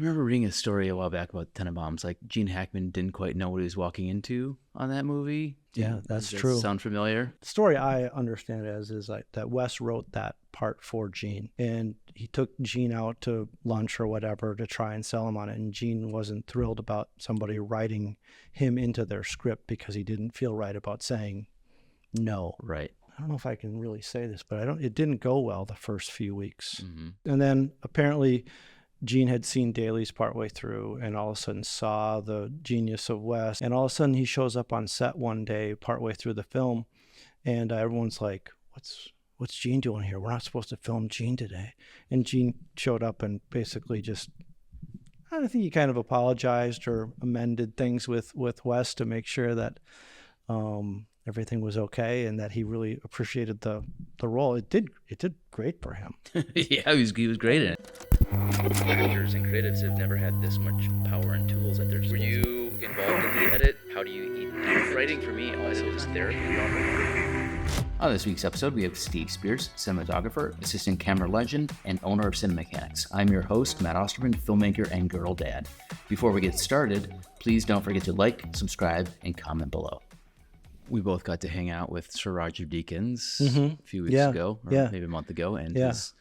remember reading a story a while back about Tenenbaums. Like Gene Hackman didn't quite know what he was walking into on that movie. Yeah, that's Does that true. sound familiar? The story I understand as is like that Wes wrote that part for Gene, and he took Gene out to lunch or whatever to try and sell him on it, and Gene wasn't thrilled about somebody writing him into their script because he didn't feel right about saying no. Right. I don't know if I can really say this, but it didn't go well the first few weeks. Mm-hmm. And then apparently Gene had seen Dailies partway through and all of a sudden saw the genius of Wes. And all of a sudden he shows up on set one day partway through the film, and everyone's like, what's Gene doing here? We're not supposed to film Gene today. And Gene showed up and basically just, I don't think he kind of apologized or amended things with Wes to make sure that everything was okay and that he really appreciated the role. It did great for him. Yeah, he was great in it. Actors and creatives have never had this much power and tools at their disposal. Were you involved in the edit? How do you eat? Writing for me also is therapy. On this week's episode, we have Steve Speers, cinematographer, assistant camera legend, and owner of Cinemechanics. I'm your host, Matt Osterman, filmmaker and girl dad. Before we get started, please don't forget to like, subscribe, and comment below. We both got to hang out with Sir Roger Deakins a few weeks ago, or maybe a month ago, and his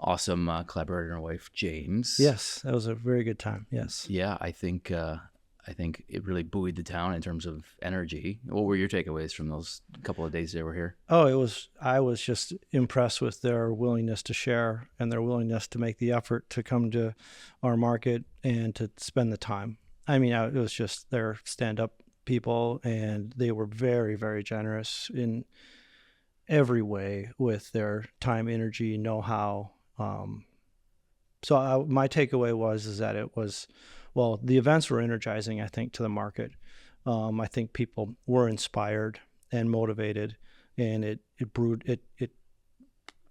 awesome collaborator and wife, James. Yes, that was a very good time. Yes. Yeah, I think it really buoyed the town in terms of energy. What were your takeaways from those couple of days they were here? I was just impressed with their willingness to share and their willingness to make the effort to come to our market and to spend the time. I mean, it was just their stand-up people, and they were very, very generous in every way with their time, energy, know-how. So my takeaway was that it was, well, the events were energizing, I think, to the market. I think people were inspired and motivated, and it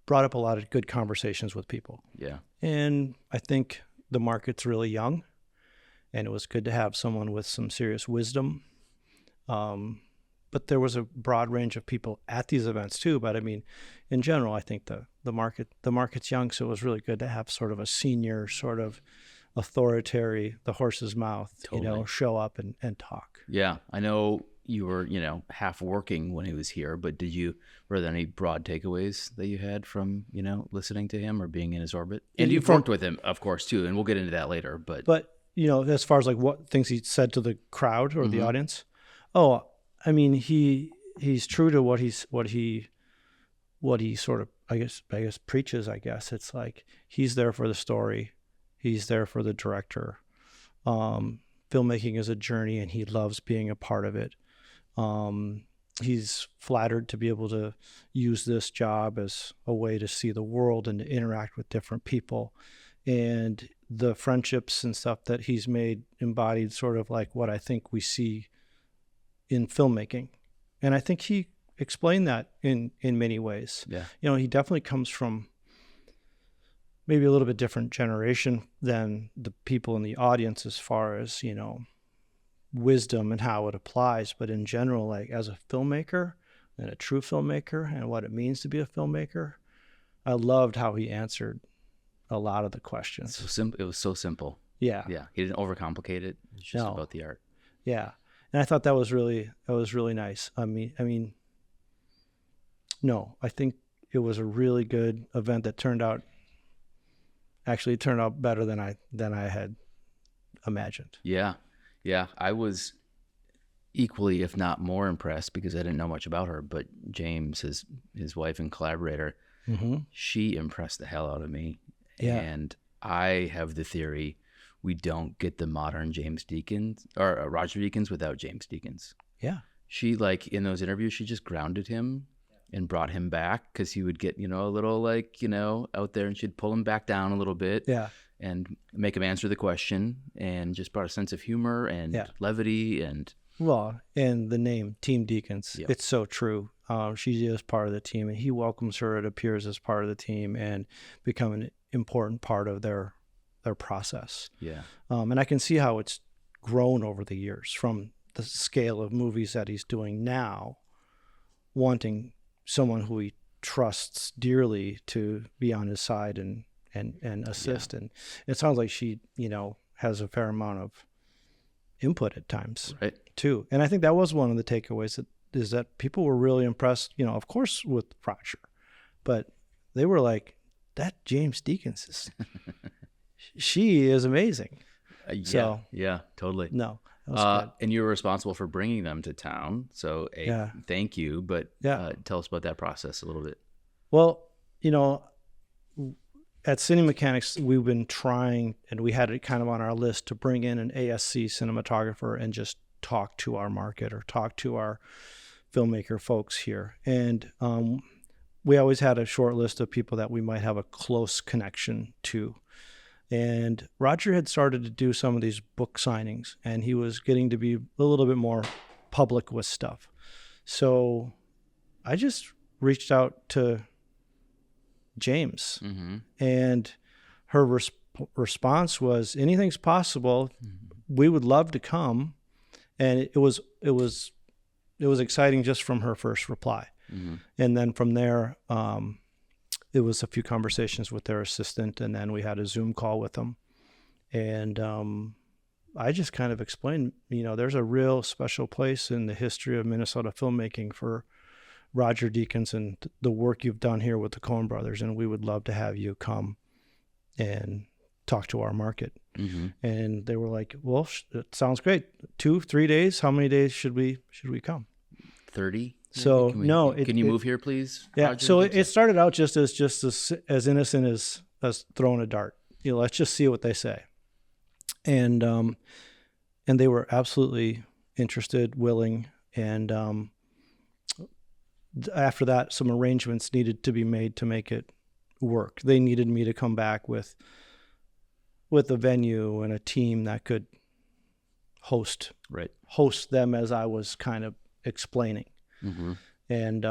brought up a lot of good conversations with people. Yeah. And I think the market's really young, and it was good to have someone with some serious wisdom. But there was a broad range of people at these events too. But I mean, in general, I think the market's young, so it was really good to have sort of a senior, sort of authoritarian, the horse's mouth, Totally. Show up and talk. Yeah, I know you were, half working when he was here, but were there any broad takeaways that you had from, listening to him or being in his orbit? And you've worked with him, of course, too, and we'll get into that later. But as far as like what things he said to the crowd or the audience, I mean, he's true to what he sort of, I guess preaches. I guess it's like he's there for the story, he's there for the director. Filmmaking is a journey, and he loves being a part of it. He's flattered to be able to use this job as a way to see the world and to interact with different people, and the friendships and stuff that he's made embodied sort of like what I think we see in filmmaking. And I think he explained that in many ways. Yeah. He definitely comes from maybe a little bit different generation than the people in the audience as far as, wisdom and how it applies. But in general, like as a filmmaker and a true filmmaker and what it means to be a filmmaker, I loved how he answered a lot of the questions. So simple. It was so simple. Yeah. Yeah. He didn't overcomplicate it. It's just about the art. Yeah. And I thought that was really nice. I mean, no, I think it was a really good event that turned out better than I had imagined. Yeah. Yeah. I was equally, if not more, impressed because I didn't know much about her, but James, his wife and collaborator, she impressed the hell out of me. Yeah. And I have the theory we don't get the modern James Deakins or Roger Deakins without James Deakins. Yeah. She, like, in those interviews, she just grounded him and brought him back because he would get, a little, like, out there, and she'd pull him back down a little bit. Yeah. And make him answer the question, and just brought a sense of humor and levity and... Well, and the name Team Deakins, Yep. It's so true. She is part of the team, and he welcomes her, it appears, as part of the team and become an important part of their process. Yeah. And I can see how it's grown over the years from the scale of movies that he's doing now, wanting someone who he trusts dearly to be on his side and assist. Yeah. And it sounds like she, has a fair amount of input at times, Right. too. And I think that was one of the takeaways, is that people were really impressed, of course, with Roger, but they were like, that James Deakins she is amazing. Yeah, totally. No, that was good. And you were responsible for bringing them to town. So thank you. But tell us about that process a little bit. Well, at Cinemechanics, we've been trying, and we had it kind of on our list, to bring in an ASC cinematographer and just talk to our market or talk to our filmmaker folks here. And we always had a short list of people that we might have a close connection to. And Roger had started to do some of these book signings, and he was getting to be a little bit more public with stuff. So I just reached out to James, and her response was, anything's possible. We would love to come. And it was exciting just from her first reply. And then from there, it was a few conversations with their assistant, and then we had a Zoom call with them. And I just kind of explained, there's a real special place in the history of Minnesota filmmaking for Roger Deakins and the work you've done here with the Coen Brothers, and we would love to have you come and talk to our market. And they were like, well, it sounds great. 2-3 days. How many days should we come? 30. So can you move here, please? Yeah. Roger? So it started out just as innocent as throwing a dart. Let's just see what they say. And they were absolutely interested, willing, and after that, some arrangements needed to be made to make it work. They needed me to come back with a venue and a team that could host them as I was kind of explaining. And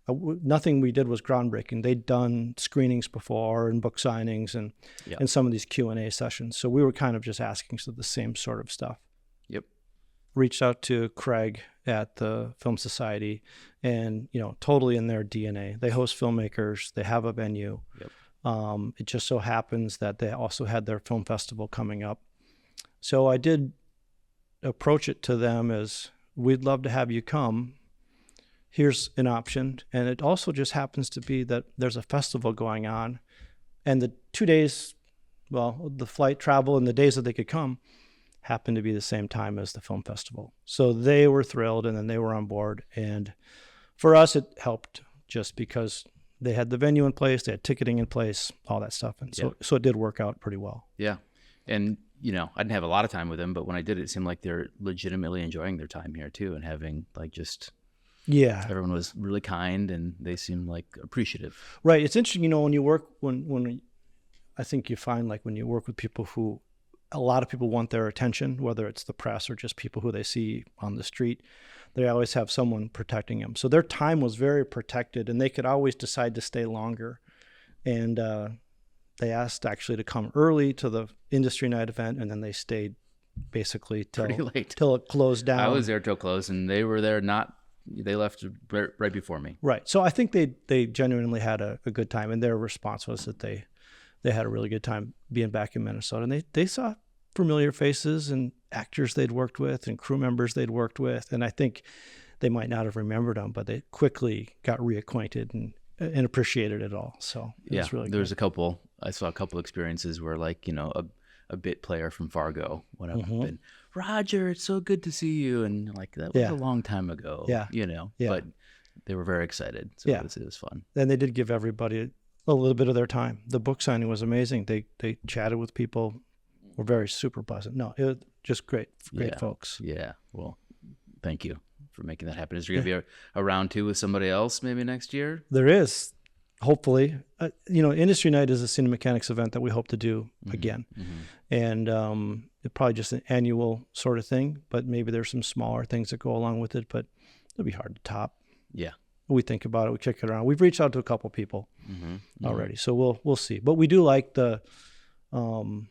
nothing we did was groundbreaking. They'd done screenings before and book signings and some of these Q&A sessions. So we were kind of just asking the same sort of stuff. Reached out to Craig at the Film Society, and totally in their DNA. They host filmmakers. They have a venue. It just so happens that they also had their film festival coming up. So I did approach it to them as, we'd love to have you come. Here's an option. And it also just happens to be that there's a festival going on, and the 2 days, the flight travel and the days that they could come happened to be the same time as the film festival. So they were thrilled, and then they were on board. And for us, it helped just because they had the venue in place, they had ticketing in place, all that stuff. And so it did work out pretty well. Yeah. And, I didn't have a lot of time with them, but when I did, it seemed like they're legitimately enjoying their time here too, and having everyone was really kind, and they seemed like appreciative. Right. It's interesting, when you work, when I think you find when you work with people who, a lot of people want their attention, whether it's the press or just people who they see on the street, they always have someone protecting them. So their time was very protected, and they could always decide to stay longer. And they asked actually to come early to the industry night event, and then they stayed basically till it closed down. I was there till close, and they were there they left right before me. Right. So I think they genuinely had a good time, and their response was that they had a really good time being back in Minnesota. And they saw familiar faces and actors they'd worked with and crew members they'd worked with. And I think they might not have remembered them, but they quickly got reacquainted and appreciated it all. So it was really there good. was I saw a couple experiences where a bit player from Fargo went up and, Roger, it's so good to see you. And that was a long time ago, but they were very excited. So it was fun. And they did give everybody a little bit of their time. The book signing was amazing. They chatted with people, were very super pleasant. No, it was just great folks. Yeah. Well, thank you for making that happen. Is there going to be a round two with somebody else maybe next year? There is, hopefully. Industry Night is a Cinemechanics event that we hope to do again. And it's probably just an annual sort of thing, but maybe there's some smaller things that go along with it, but it'll be hard to top. Yeah. We think about it, we kick it around. We've reached out to a couple people already, so we'll see. But we do like the, an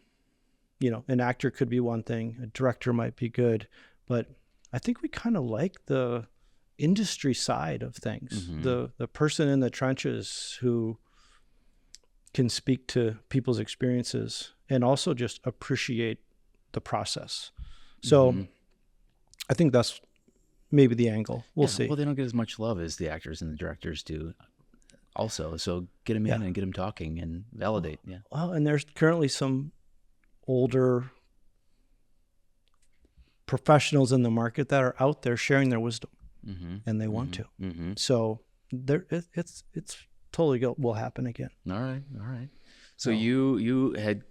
actor could be one thing, a director might be good, but I think we kind of like the industry side of things, the person in the trenches who can speak to people's experiences and also just appreciate the process. So I think that's maybe the angle. We'll see. Well, they don't get as much love as the actors and the directors do also. So get them in and get them talking and validate. Yeah. Well, and there's currently some older professionals in the market that are out there sharing their wisdom, and they want to. So it's totally will happen again. All right. So you had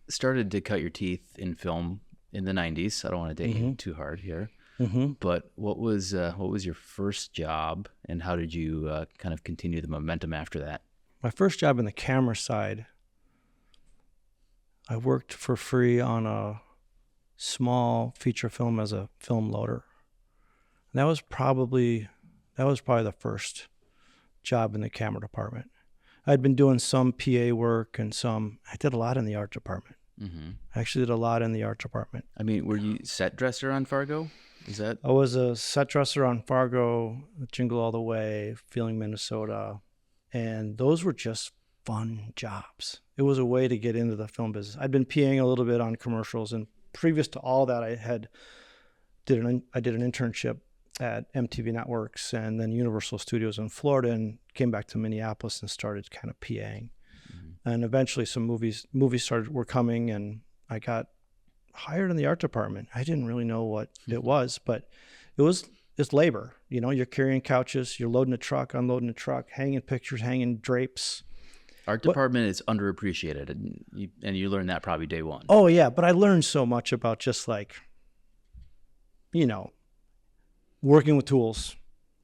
started to cut your teeth in film in the 90s. I don't want to date you too hard here, but what was your first job, and how did you kind of continue the momentum after that? My first job in the camera side, I worked for free on a small feature film as a film loader. And that was probably the first job in the camera department. I'd been doing some PA work and I did a lot in the art department. I actually did a lot in the art department. I mean, were you set dresser on Fargo? I was a set dresser on Fargo, Jingle All the Way, Feeling Minnesota, and those were just fun jobs. It was a way to get into the film business. I'd been PAing a little bit on commercials, and previous to all that, I did an internship at MTV Networks and then Universal Studios in Florida, and came back to Minneapolis and started kind of PAing. And eventually some movies were coming, and I got hired in the art department. I didn't really know what it was, but it's labor. You know, you're carrying couches, you're loading a truck, unloading a truck, hanging pictures, hanging drapes. Art department is underappreciated, and you learned that probably day one. Oh yeah, but I learned so much about just like, you know, working with tools,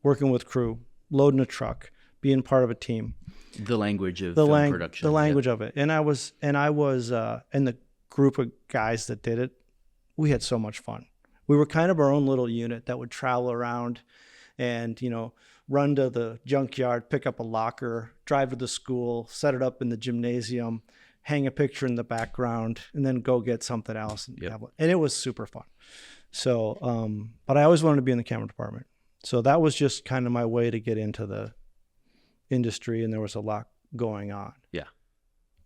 working with crew, loading a truck, being part of a team. The language of film production. The language of it. And I was in the group of guys that did it, we had so much fun. We were kind of our own little unit that would travel around and, you know, run to the junkyard, pick up a locker, drive to the school, set it up in the gymnasium, hang a picture in the background, and then go get something else. And it was super fun. So, but I always wanted to be in the camera department. So that was just kind of my way to get into the industry, and there was a lot going on. Yeah.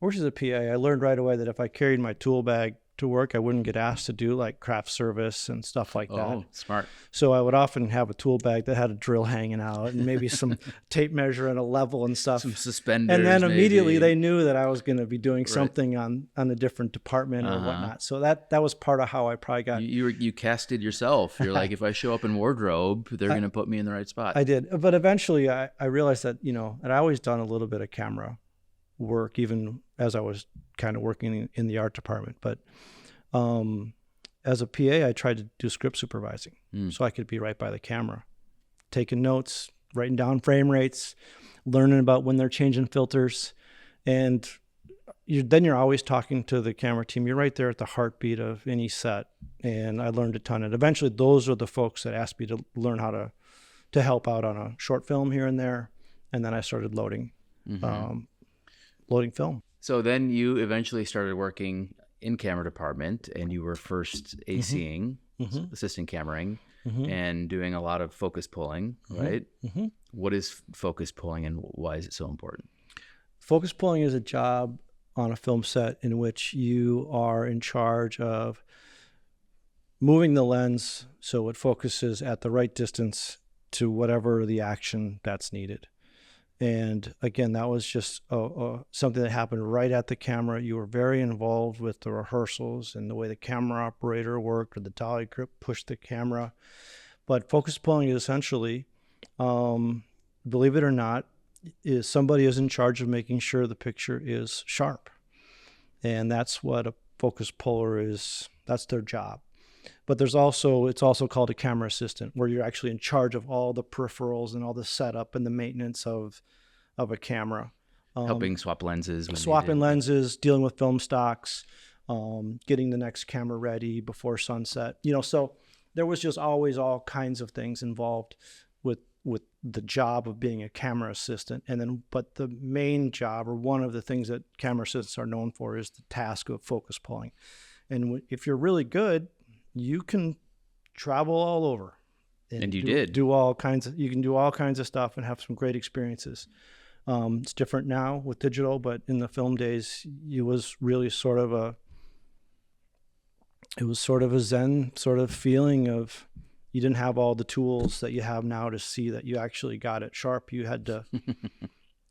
Works as a PA, I learned right away that if I carried my tool bag to work, I wouldn't get asked to do like craft service and stuff like that. Oh, smart. So I would often have a tool bag that had a drill hanging out and maybe some tape measure and a level and stuff. Some suspenders. And then immediately they knew that I was going to be doing something on a different department or whatnot. So that was part of how I probably got. You casted yourself. You're like, if I show up in wardrobe, they're going to put me in the right spot. I did. But eventually I realized that, you know, I'd always done a little bit of camera work, even as I was kind of working in the art department. But as a PA, I tried to do script supervising so I could be right by the camera, taking notes, writing down frame rates, learning about when they're changing filters. And then you're always talking to the camera team. You're right there at the heartbeat of any set. And I learned a ton. And eventually those are the folks that asked me to learn how to help out on a short film here and there. And then I started loading film. So then you eventually started working in camera department, and you were first ACing, assistant cameraing, and doing a lot of focus pulling, right? What is focus pulling, and why is it so important? Focus pulling is a job on a film set in which you are in charge of moving the lens so it focuses at the right distance to whatever the action that's needed. And again, that was just something that happened right at the camera. You were very involved with the rehearsals and the way the camera operator worked, or the dolly grip pushed the camera. But focus pulling is essentially, believe it or not, is somebody is in charge of making sure the picture is sharp. And that's what a focus puller is. That's their job. But it's also called a camera assistant, where you're actually in charge of all the peripherals and all the setup and the maintenance of a camera. Helping swap lenses. Swapping lenses, dealing with film stocks, getting the next camera ready before sunset. You know, so there was just always all kinds of things involved with the job of being a camera assistant. But the main job, or one of the things that camera assistants are known for, is the task of focus pulling. And if you're really good, you can travel all over. And you can do all kinds of stuff and have some great experiences. It's different now with digital, but in the film days, it was really sort of it was sort of a Zen sort of feeling of, you didn't have all the tools that you have now to see that you actually got it sharp. You had to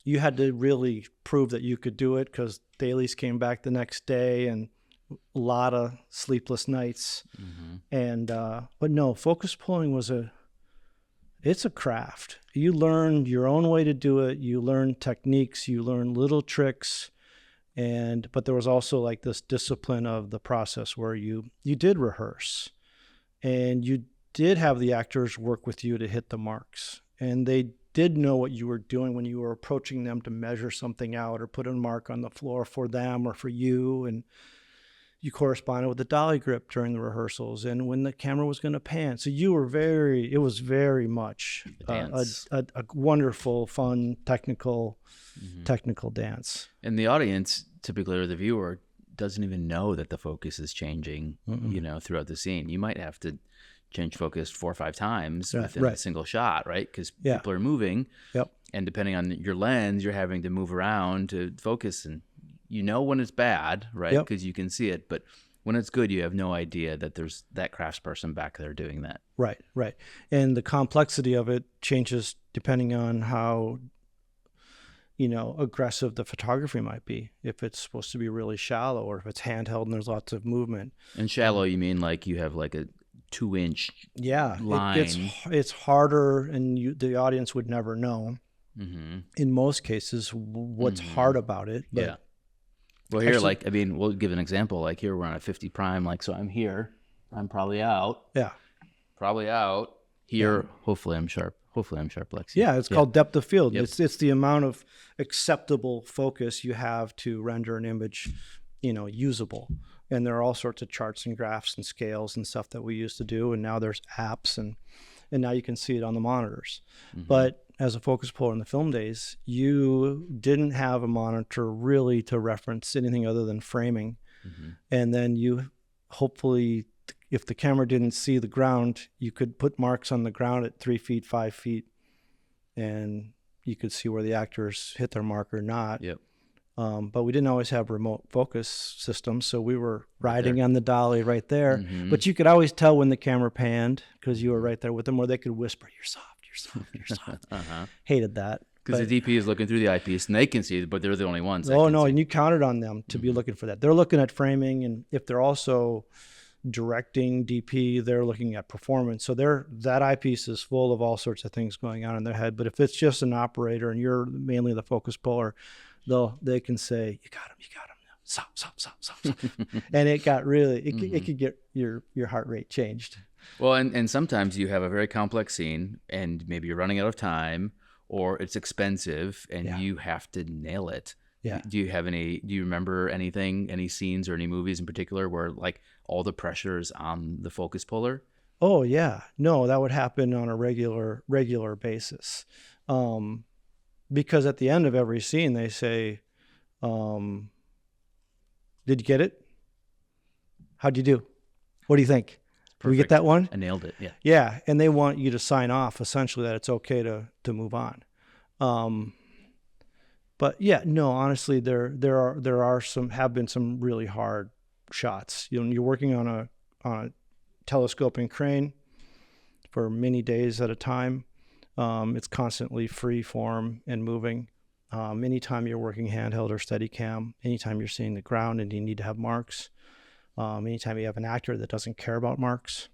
you had to really prove that you could do it, because dailies came back the next day and a lot of sleepless nights. And but no, focus pulling it's a craft. You learn your own way to do it. You learn techniques, you learn little tricks. But there was also like this discipline of the process where you did rehearse, and you did have the actors work with you to hit the marks, and they did know what you were doing when you were approaching them to measure something out or put a mark on the floor for them or for you. And you corresponded with the dolly grip during the rehearsals and when the camera was going to pan. So it was very much a wonderful, fun, technical dance. And the audience, typically, or the viewer, doesn't even know that the focus is changing, throughout the scene. You might have to change focus 4 or 5 times within a single shot, right? Because people are moving. Yep. And depending on your lens, you're having to move around to focus. And when it's bad, right? Because you can see it. But when it's good, you have no idea that there's that craftsperson back there doing that. Right. And the complexity of it changes depending on how aggressive the photography might be. If it's supposed to be really shallow, or if it's handheld and there's lots of movement. And shallow, you mean like you have like a 2-inch line? It's harder, and the audience would never know. In most cases, what's hard about it. But well, here, we'll give an example. Like here, we're on a 50 prime. Like, so I'm here. I'm probably out. Yeah. Probably out. Here, hopefully I'm sharp. Lexi. Yeah, it's called depth of field. Yep. It's the amount of acceptable focus you have to render an image, usable. And there are all sorts of charts and graphs and scales and stuff that we used to do. And now there's apps, and now you can see it on the monitors. But as a focus puller in the film days, you didn't have a monitor really to reference anything other than framing. And then you hopefully, if the camera didn't see the ground, you could put marks on the ground at 3 feet, 5 feet, and you could see where the actors hit their mark or not. Yep. But we didn't always have remote focus systems, so we were riding on the dolly right there. But you could always tell when the camera panned because you were right there with them, or they could whisper, "You're soft, you're soft, you're soft." Hated that. Because the DP is looking through the eyepiece, and they can see it, but they're the only ones. And you counted on them to be looking for that. They're looking at framing, and if they're also directing DP, they're looking at performance. So that eyepiece is full of all sorts of things going on in their head. But if it's just an operator and you're mainly the focus puller, they can say, you got him, stop. And it got really, it could get your heart rate changed. Well, and sometimes you have a very complex scene and maybe you're running out of time, or it's expensive and you have to nail it. Yeah. Do you remember any scenes or any movies in particular where like all the pressure is on the focus puller? Oh yeah. No, that would happen on a regular basis. Because at the end of every scene, they say, did you get it? How'd you do? What do you think? Did we get that one? I nailed it. Yeah. Yeah. And they want you to sign off essentially that it's okay to move on. But yeah, no, honestly, there have been some really hard shots. You're working on a telescoping crane for many days at a time. It's constantly free form and moving. Anytime you're working handheld or Steadicam, anytime you're seeing the ground and you need to have marks, anytime you have an actor that doesn't care about marks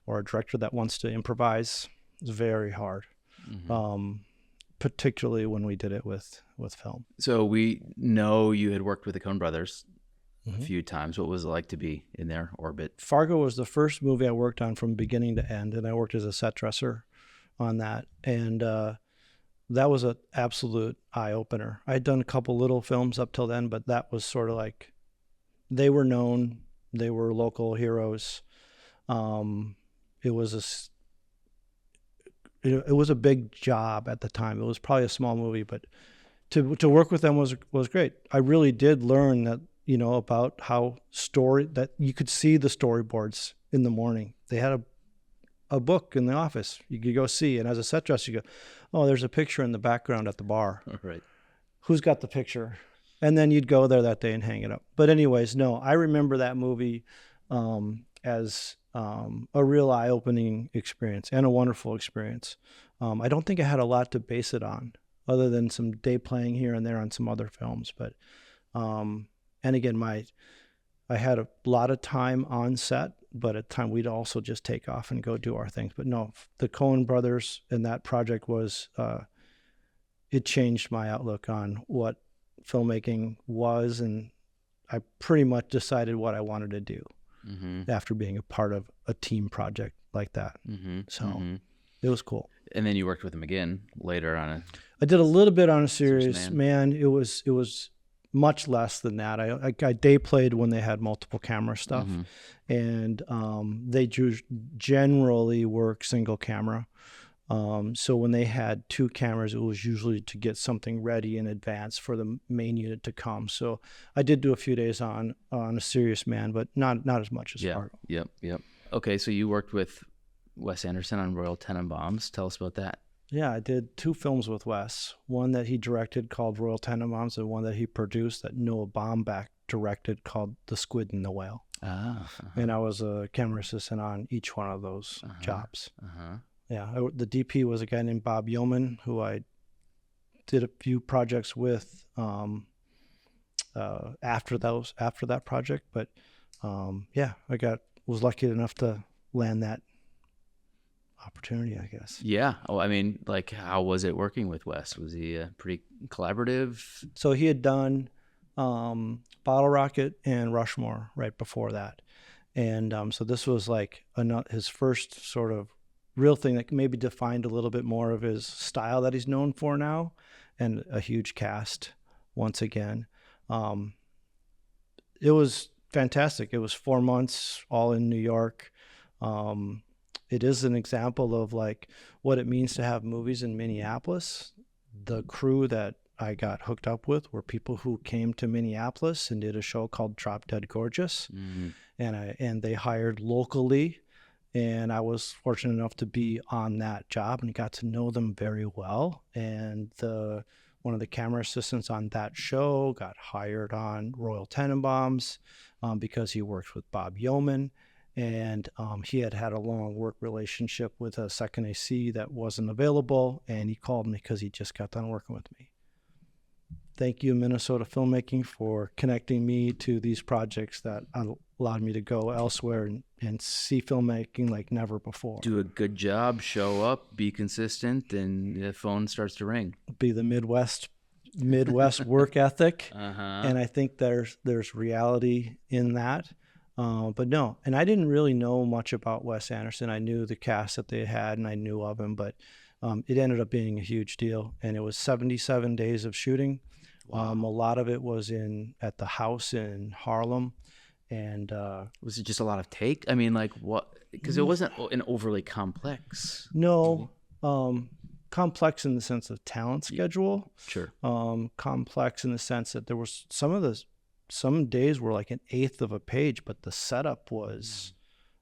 or a director that wants to improvise, it's very hard. Particularly when we did it with film. So we know you had worked with the Coen Brothers a few times. What was it like to be in their orbit? Fargo was the first movie I worked on from beginning to end, and I worked as a set dresser on that. And that was an absolute eye-opener. I had done a couple little films up till then, but that was sort of like, they were known, they were local heroes. It was a big job at the time. It was probably a small movie, but to work with them was great. I really did learn that, about how that you could see the storyboards in the morning. They had a book in the office you could go see, and as a set dresser, you go, oh, there's a picture in the background at the bar. Right. Who's got the picture? And then you'd go there that day and hang it up. But anyways, no, I remember that movie. as a real eye-opening experience and a wonderful experience. I don't think I had a lot to base it on, other than some day playing here and there on some other films. But and again, I had a lot of time on set, but at the time we'd also just take off and go do our things. But no, the Coen Brothers and that project was it changed my outlook on what filmmaking was, and I pretty much decided what I wanted to do after being a part of a team project like that. So it was cool. And then you worked with him again later on. I did a little bit on a Serious Man. It was much less than that. I day played when they had multiple camera stuff, and they generally work single camera. So when they had two cameras, it was usually to get something ready in advance for the main unit to come. So I did do a few days on a Serious Man, but not as much as Fargo. Yep. Okay, so you worked with Wes Anderson on Royal Tenenbaums. Tell us about that. Yeah, I did 2 films with Wes. One that he directed called Royal Tenenbaums, and one that he produced that Noah Baumbach directed called The Squid and the Whale. And I was a camera assistant on each one of those jobs. Yeah, the DP was a guy named Bob Yeoman, who I did a few projects with after that project. But yeah, was lucky enough to land that opportunity, I guess. Yeah. Oh, I mean, like, how was it working with Wes? Was he pretty collaborative? So he had done Bottle Rocket and Rushmore right before that. And so this was like his first sort of real thing that maybe defined a little bit more of his style that he's known for now, and a huge cast once again. It was fantastic. It was 4 months all in New York. It is an example of like what it means to have movies in Minneapolis. The crew that I got hooked up with were people who came to Minneapolis and did a show called Drop Dead Gorgeous, and they hired locally, and I was fortunate enough to be on that job and got to know them very well. And one of the camera assistants on that show got hired on Royal Tenenbaums because he worked with Bob Yeoman. And he had a long work relationship with a second AC that wasn't available, and he called me because he just got done working with me. Thank you, Minnesota Filmmaking, for connecting me to these projects that allowed me to go elsewhere and see filmmaking like never before. Do a good job, show up, be consistent, and the phone starts to ring. Be the Midwest work ethic, and I think there's reality in that. But no, and I didn't really know much about Wes Anderson. I knew the cast that they had, and I knew of him, but it ended up being a huge deal. And it was 77 days of shooting. Wow. A lot of it was at the house in Harlem. And was it just a lot of take? I mean, like what? Because it wasn't an overly complex. No, complex in the sense of talent schedule. Sure. Complex in the sense that there was some days were like an eighth of a page, but the setup was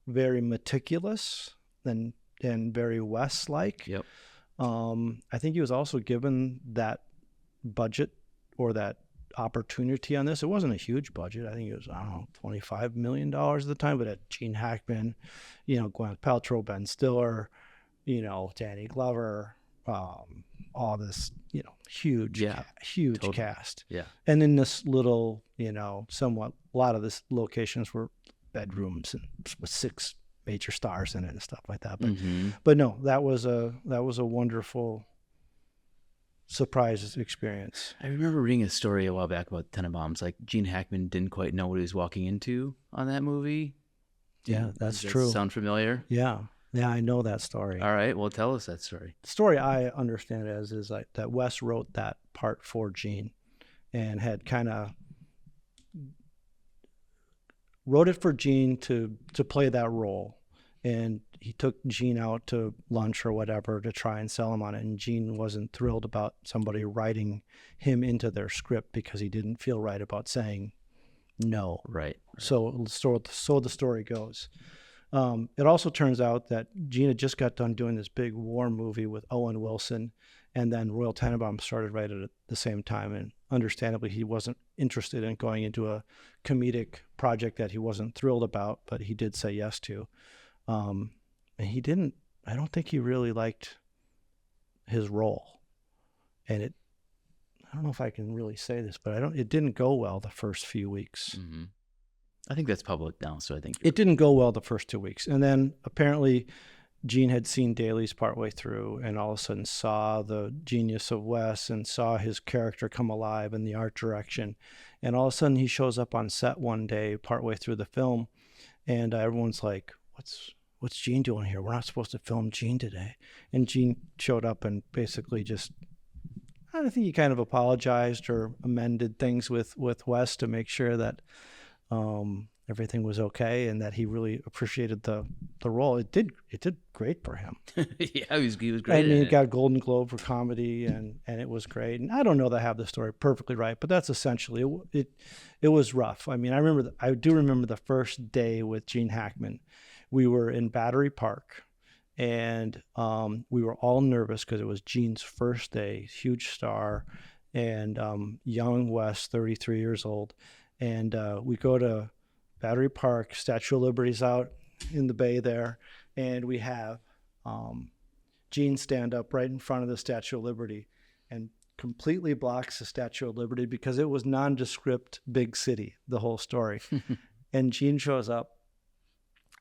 very meticulous and very Wes-like. Yep. I think he was also given that budget or that opportunity on this. It wasn't a huge budget. I think it was, $25 million at the time, but at Gene Hackman, Gwyneth Paltrow, Ben Stiller, Danny Glover, all this, huge totally. Cast. Yeah. And in this little, somewhat, a lot of this locations were bedrooms and with 6 major stars in it and stuff like that. But no, that was a wonderful surprise experience. I remember reading a story a while back about Tenenbaums. Like Gene Hackman didn't quite know what he was walking into on that movie. That's true. Sound familiar? Yeah. Yeah, I know that story. All right, well, tell us that story. The story I understand it as is like that Wes wrote that part for Gene and had kind of wrote it for Gene to play that role. And he took Gene out to lunch or whatever to try and sell him on it. And Gene wasn't thrilled about somebody writing him into their script because he didn't feel right about saying no. Right. So the story goes. It also turns out that Gene had just got done doing this big war movie with Owen Wilson, and then Royal Tenenbaums started right at the same time, and understandably, he wasn't interested in going into a comedic project that he wasn't thrilled about, but he did say yes to. And I don't think he really liked his role. And I don't know if I can really say this, but it didn't go well the first few weeks. Mm-hmm. I think that's public now, so I think it didn't go well the first 2 weeks. And then apparently Gene had seen Dailies partway through and all of a sudden saw the genius of Wes and saw his character come alive in the art direction. And all of a sudden he shows up on set one day partway through the film, and everyone's like, what's Gene doing here? We're not supposed to film Gene today. And Gene showed up and basically just, I think he kind of apologized or amended things with Wes to make sure that everything was okay and that he really appreciated the role. It did great for him. Yeah, he was great. I mean, he got Golden Globe for comedy, and it was great. And I don't know that I have the story perfectly right, but that's essentially it was rough. I mean, I do remember the first day with Gene Hackman. We were in Battery Park, and we were all nervous because it was Gene's first day, huge star, and young Wes, 33 years old. And we go to Battery Park, Statue of Liberty's out in the bay there, and we have Gene stand up right in front of the Statue of Liberty and completely blocks the Statue of Liberty because it was nondescript big city, the whole story. And Gene shows up,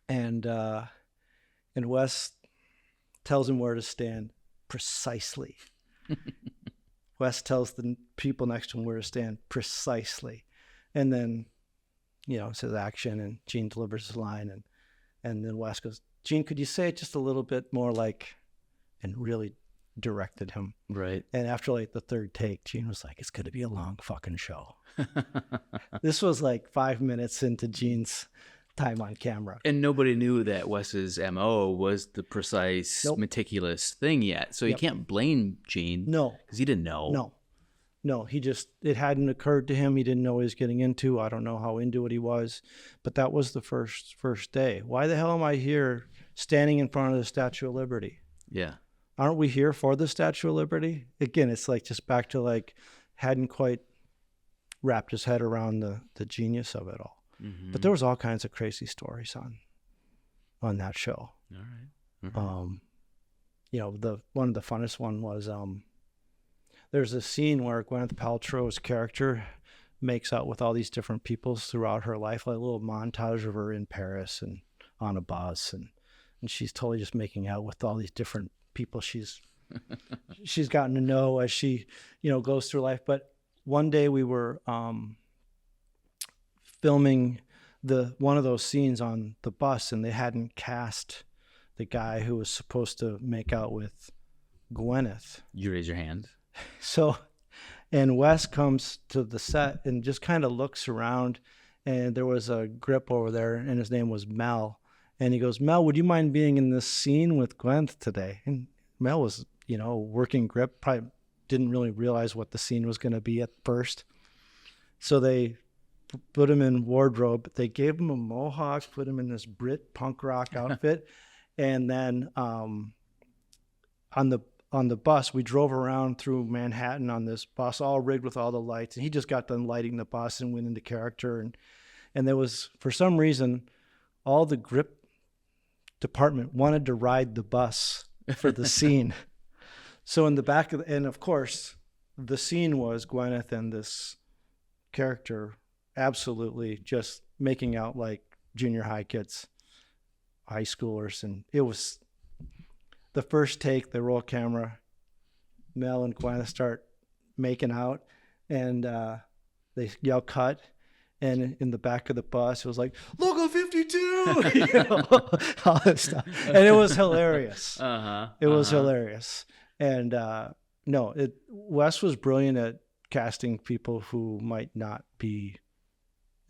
and Wes tells him where to stand precisely. Wes tells the people next to him where to stand precisely. And then, says action, and Gene delivers his line, and then Wes goes, Gene, could you say it just a little bit more and really directed him. Right. And after like the third take, Gene was like, it's going to be a long fucking show. This was like 5 minutes into Gene's time on camera. And nobody knew that Wes's MO was the precise, meticulous thing yet. So you can't blame Gene. No. Because he didn't know. No, it hadn't occurred to him. He didn't know what he was getting into. I don't know how into it he was, but that was the first day. Why the hell am I here standing in front of the Statue of Liberty? Yeah. Aren't we here for the Statue of Liberty? Again, it's like just back to like hadn't quite wrapped his head around the genius of it all. Mm-hmm. But there was all kinds of crazy stories on that show. All right. Mm-hmm. One of the funnest one was there's a scene where Gwyneth Paltrow's character makes out with all these different peoples throughout her life, like a little montage of her in Paris and on a bus, and she's totally just making out with all these different people she's gotten to know as she goes through life. But one day we were filming one of those scenes on the bus, and they hadn't cast the guy who was supposed to make out with Gwyneth. You raise your hand. So, and Wes comes to the set and just kind of looks around, and there was a grip over there, and his name was Mel. And he goes, Mel, would you mind being in this scene with Gwyneth today? And Mel was, working grip, probably didn't really realize what the scene was going to be at first. So they put him in wardrobe. They gave him a mohawk, put him in this Brit punk rock outfit. And then on the bus, we drove around through Manhattan on this bus, all rigged with all the lights. And he just got done lighting the bus and went into character. And there was, for some reason, all the grip department wanted to ride the bus for the scene. So in the back and of course, the scene was Gwyneth and this character absolutely just making out like junior high kids, high schoolers. And it was the first take, they roll camera, Mel and Gwyneth start making out, and they yell cut. And in the back of the bus, it was like, Logo 52! All this stuff. And it was hilarious. It was hilarious. And Wes was brilliant at casting people who might not be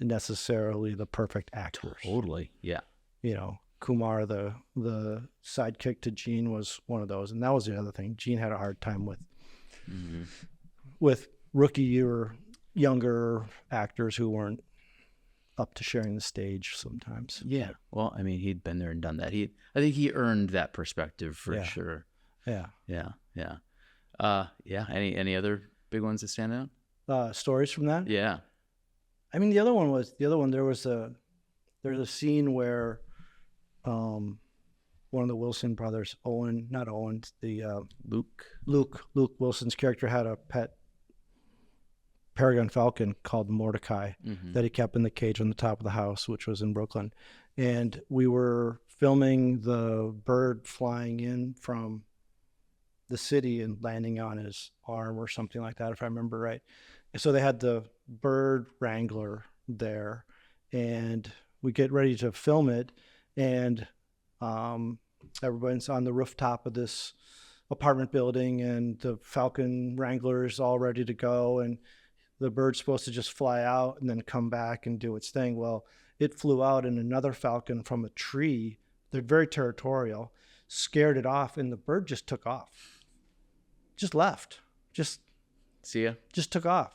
necessarily the perfect actors. Totally, yeah. Kumar, the sidekick to Gene, was one of those. And that was the other thing. Gene had a hard time with rookie or younger actors who weren't up to sharing the stage sometimes. Yeah. Well, I mean, he'd been there and done that. I think he earned that perspective for sure. Yeah. Yeah. Any other big ones that stand out? stories from that. Yeah. I mean, there's a scene where one of the Wilson brothers, Luke Wilson's character had a pet peregrine falcon called Mordecai that he kept in the cage on the top of the house, which was in Brooklyn. And we were filming the bird flying in from the city and landing on his arm or something like that, if I remember right. And so they had the bird wrangler there, and we get ready to film it, and everyone's on the rooftop of this apartment building, and the falcon wrangler is all ready to go, and the bird's supposed to just fly out and then come back and do its thing. Well, it flew out, and another falcon from a tree, they're very territorial, scared it off, and the bird just took off. Just left. See ya. Just took off.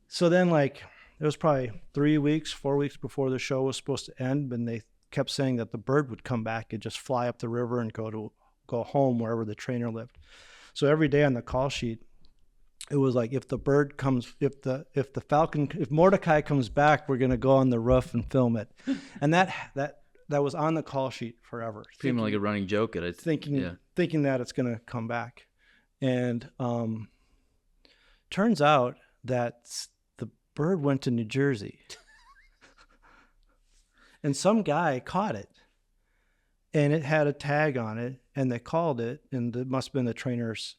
So then, like, it was probably 4 weeks before the show was supposed to end, and they kept saying that the bird would come back and just fly up the river and go home wherever the trainer lived. So every day on the call sheet, it was like, if Mordecai comes back, we're going to go on the roof and film it. And that was on the call sheet forever. Seemed like a running joke at it. Thinking that it's going to come back. And turns out that the bird went to New Jersey. And some guy caught it. And it had a tag on it, and they called it, and it must have been the trainer's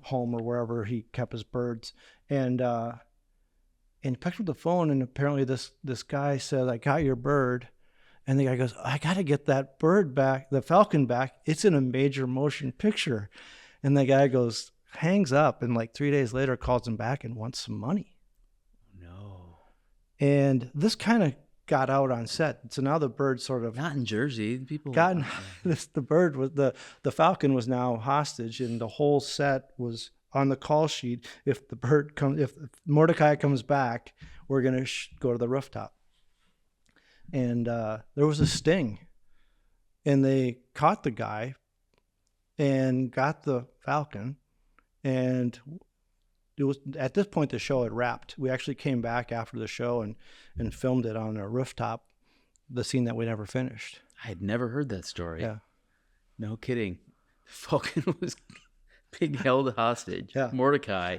home or wherever he kept his birds. And he picked up the phone, and apparently this guy said, "I got your bird." And the guy goes, "I got to get that bird back, the falcon back. It's in a major motion picture." And the guy hangs up, and like 3 days later calls him back and wants some money. No. And this kind of got out on set. So now the bird sort of not in Jersey. People the falcon was now hostage, and the whole set was on the call sheet. If Mordecai comes back, we're gonna go to the rooftop. And there was a sting, and they caught the guy and got the falcon. And it was at this point the show had wrapped. We actually came back after the show and filmed it on a rooftop, the scene that we never finished. I had never heard that story. Yeah. No kidding. Falcon was being held hostage. Yeah. Mordecai.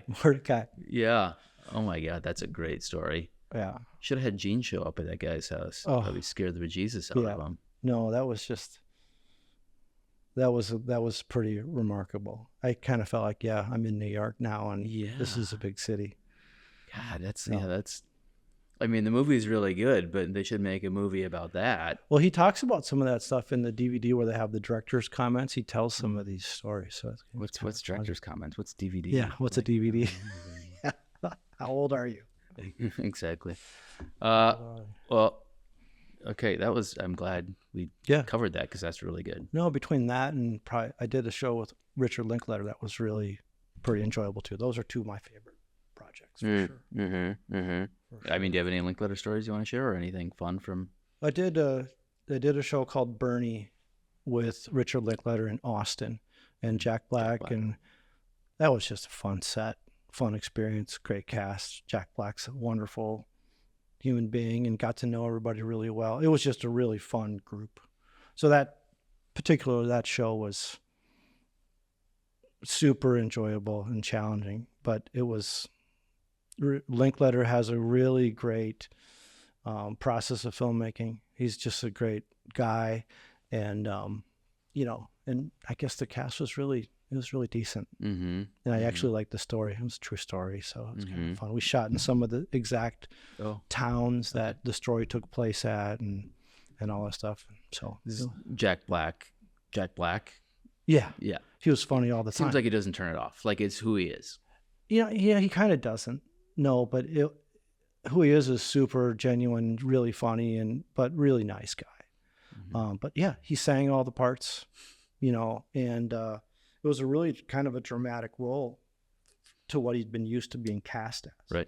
Yeah. Oh my God, that's a great story. Yeah. Should have had Gene show up at that guy's house. Oh. Probably scared the bejesus out of him. No, that was pretty remarkable. I kind of felt like, I'm in New York now, and this is a big city. God, that's I mean, the movie's really good, but they should make a movie about that. Well, he talks about some of that stuff in the DVD where they have the director's comments. He tells some of these stories. So what's director's comments? What's DVD? Yeah, what's a DVD? How old are you? Exactly. Well, okay, I'm glad we covered that, because that's really good. No, between that and I did a show with Richard Linklater that was really pretty enjoyable too. Those are two of my favorite projects for sure. Mm-hmm, mm-hmm. Sure. I mean, do you have any Linklater stories you want to share, or anything fun from? I did a show called Bernie with Richard Linklater in Austin and Jack Black, and that was just a fun set, fun experience, great cast. Jack Black's a wonderful human being and got to know everybody really well. It was just a really fun group. So that show was super enjoyable and challenging, but it was Linklater has a really great process of filmmaking. He's just a great guy, and and I guess the cast was really decent. Mm-hmm. And I actually liked the story. It was a true story, so it was kind of fun. We shot in some of the exact towns that the story took place at, and all that stuff. So Jack Black. Yeah. He was funny all the time. Seems like he doesn't turn it off. Like, it's who he is. Yeah, he kind of doesn't. No, but who he is super genuine, really funny, but really nice guy. Mm-hmm. But yeah, he sang all the parts, and it was a really kind of a dramatic role to what he'd been used to being cast as. Right.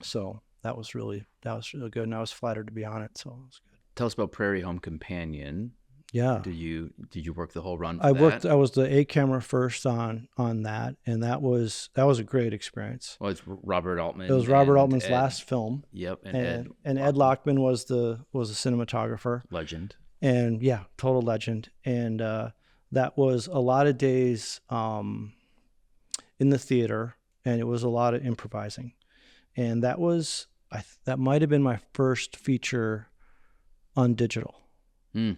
So that was really good, and I was flattered to be on it. So it was good. Tell us about Prairie Home Companion. Yeah. Did you work the whole run for I was the 8 camera first on that, and that was a great experience. Well, it's Robert Altman. It was Robert Altman's last film. Yep. And Ed Lachman was the cinematographer. Legend. And yeah, total legend. And that was a lot of days in the theater, and it was a lot of improvising. And that was that might have been my first feature on digital. Mm.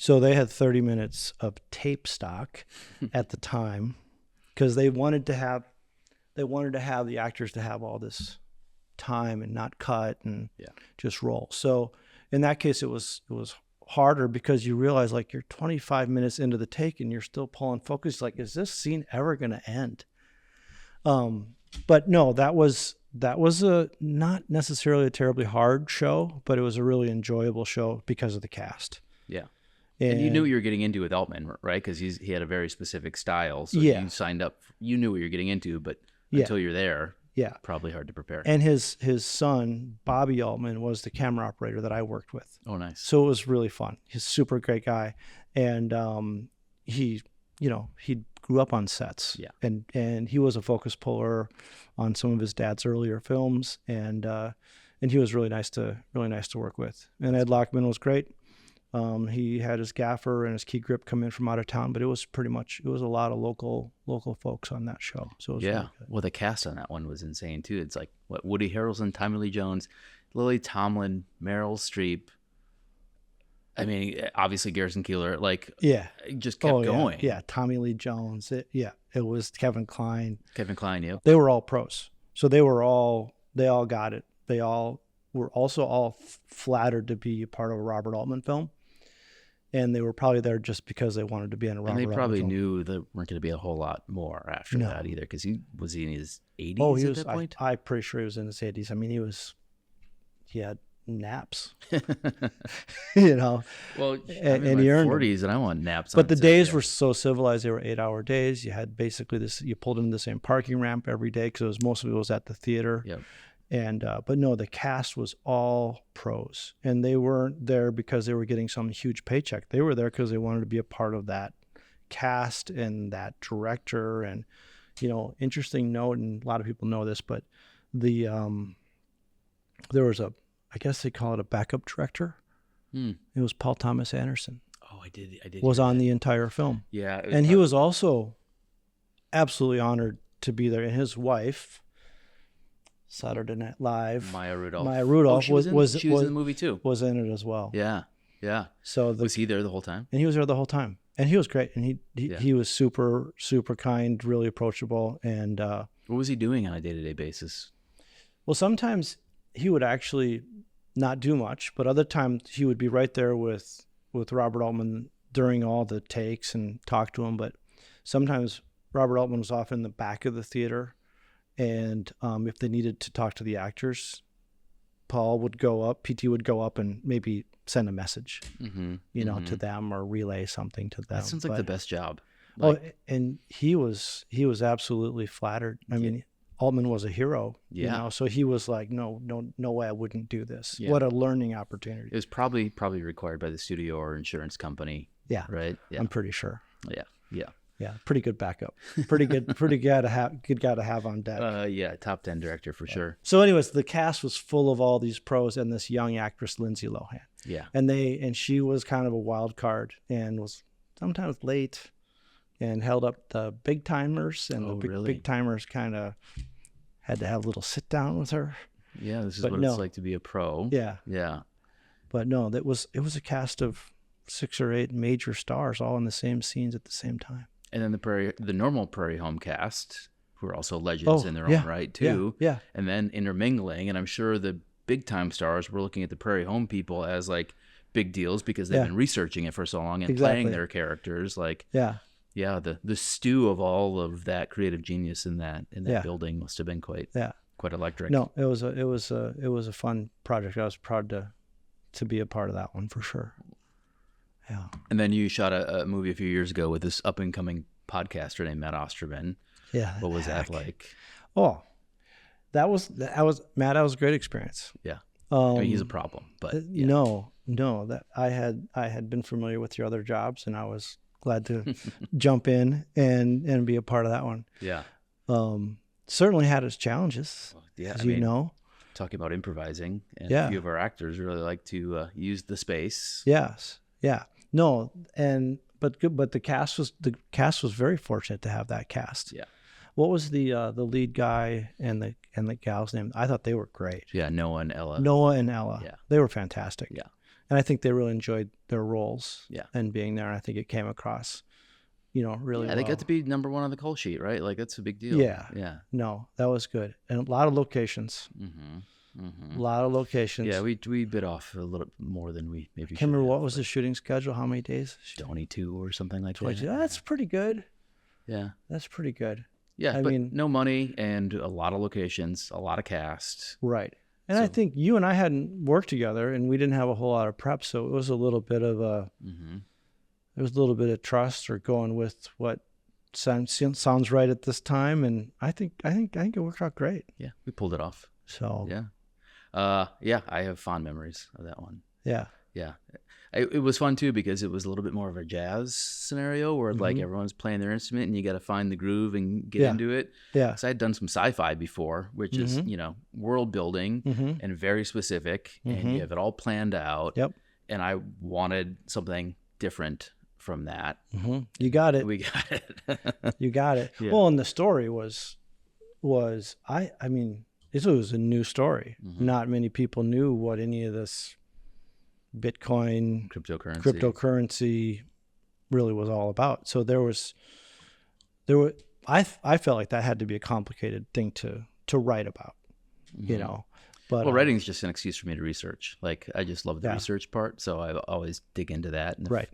So they had 30 minutes of tape stock at the time, because they wanted to have the actors to have all this time and not cut and just roll. So in that case, it was harder, because you realize, like, you're 25 minutes into the take and you're still pulling focus. Like, is this scene ever going to end? But no, that was a not necessarily a terribly hard show, but it was a really enjoyable show because of the cast. Yeah. And you knew what you were getting into with Altman, right? Because he had a very specific style. So you signed up, you knew what you're getting into, but until you're there, probably hard to prepare. And his son, Bobby Altman, was the camera operator that I worked with. Oh, nice. So it was really fun. He's a super great guy. And he grew up on sets. Yeah. And he was a focus puller on some of his dad's earlier films. And he was really nice to work with. And Ed Lachman was great. He had his gaffer and his key grip come in from out of town, but it was a lot of local folks on that show. So it was really good. Well, the cast on that one was insane too. It's like Woody Harrelson, Tommy Lee Jones, Lily Tomlin, Meryl Streep. I mean, obviously Garrison Keillor. Like, it just kept going. Yeah, Tommy Lee Jones. It was Kevin Kline. Yeah. They were all pros, so they all got it. They all were also all flattered to be a part of a Robert Altman film. And they were probably there just because they wanted to be in a Robert Altman film. And they probably knew there weren't going to be a whole lot more after that either, because he was in his 80s at that point? I'm pretty sure he was in his 80s. I mean, he had naps, you know. Well, and he earned 40s, and I want naps. But the days were so civilized; they were 8-hour days. You had basically you pulled into the same parking ramp every day, because most of it was at the theater. Yep. And but no, the cast was all pros, and they weren't there because they were getting some huge paycheck. They were there because they wanted to be a part of that cast and that director. And interesting note, and a lot of people know this, but there was I guess they call it a backup director. It was Paul Thomas Anderson. Oh, I did. Was on the entire film. Yeah, and he was also absolutely honored to be there, and his wife, Saturday Night Live, Maya Rudolph was in the movie too. Was in it as well. Yeah. So was he there the whole time? And he was there the whole time, and he was great, and he was super kind, really approachable. And what was he doing on a day-to-day basis? Well, sometimes he would actually not do much, but other times he would be right there with Robert Altman during all the takes and talk to him. But sometimes Robert Altman was off in the back of the theater. And if they needed to talk to the actors, PT would go up and maybe send a message, to them, or relay something to them. That sounds like the best job. And he was absolutely flattered. I mean, Altman was a hero, so he was like, no way I wouldn't do this. Yeah. What a learning opportunity. It was probably required by the studio or insurance company. Yeah. Right? Yeah. I'm pretty sure. Yeah, pretty good backup. Pretty good guy to have on deck. Top 10 director for sure. So, anyways, the cast was full of all these pros and this young actress, Lindsay Lohan. Yeah, and she was kind of a wild card and was sometimes late, and held up the big timers, and big timers kind of had to have a little sit down with her. Yeah, this is what it's like to be a pro. Yeah. But no, it was a cast of 6 or 8 major stars all in the same scenes at the same time. And then the normal Prairie Home cast, who are also legends in their own right too. Yeah. And then intermingling, and I'm sure the big time stars were looking at the Prairie Home people as like big deals because they've been researching it for so long and playing their characters. Like the stew of all of that creative genius in that building must have been quite electric. No, it was a fun project. I was proud to be a part of that one for sure. Yeah. And then you shot a movie a few years ago with this up and coming podcaster named Matt Osterman. Yeah. What was that like? Oh, that was Matt. That was a great experience. Yeah. I mean, he's a problem, but no, No, that I had been familiar with your other jobs, and I was glad to jump in and be a part of that one. Yeah. Certainly had its challenges, as you know. Talking about improvising, and a few of our actors really like to use the space. Yes. Yeah. No, but the cast was very fortunate to have that cast. Yeah. What was the lead guy and the gal's name? I thought they were great. Yeah, Noah and Ella. Yeah. They were fantastic. Yeah. And I think they really enjoyed their roles. Yeah. And being there. And I think it came across, really well. They got to be number one on the call sheet, right? Like, that's a big deal. Yeah. Yeah. No, that was good. And a lot of locations. A lot of locations. Yeah, we bit off a little more than we maybe should. Can't remember what was the shooting schedule, how many days? 22 or something like 22. that. That's pretty good. Yeah. That's pretty good. Yeah, I mean, no money and a lot of locations, a lot of cast. Right. And I think you and I hadn't worked together, and we didn't have a whole lot of prep, so it was a little bit of there was a little bit of trust or going with what sounds right at this time, and I think it worked out great. Yeah, we pulled it off. So yeah, I have fond memories of that one. Yeah. It was fun too because it was a little bit more of a jazz scenario where like everyone's playing their instrument and you got to find the groove and get into it. Yeah. Because I had done some sci-fi before, which is world building and very specific, and you have it all planned out. Yep. And I wanted something different from that. You got it. We got it. You got it. Yeah. Well, and the story was I mean, this was a new story. Not many people knew what any of this Bitcoin cryptocurrency really was all about. So I felt like that had to be a complicated thing to write about, but writing is just an excuse for me to research. Like, I just love the research part. So I always dig into that. And if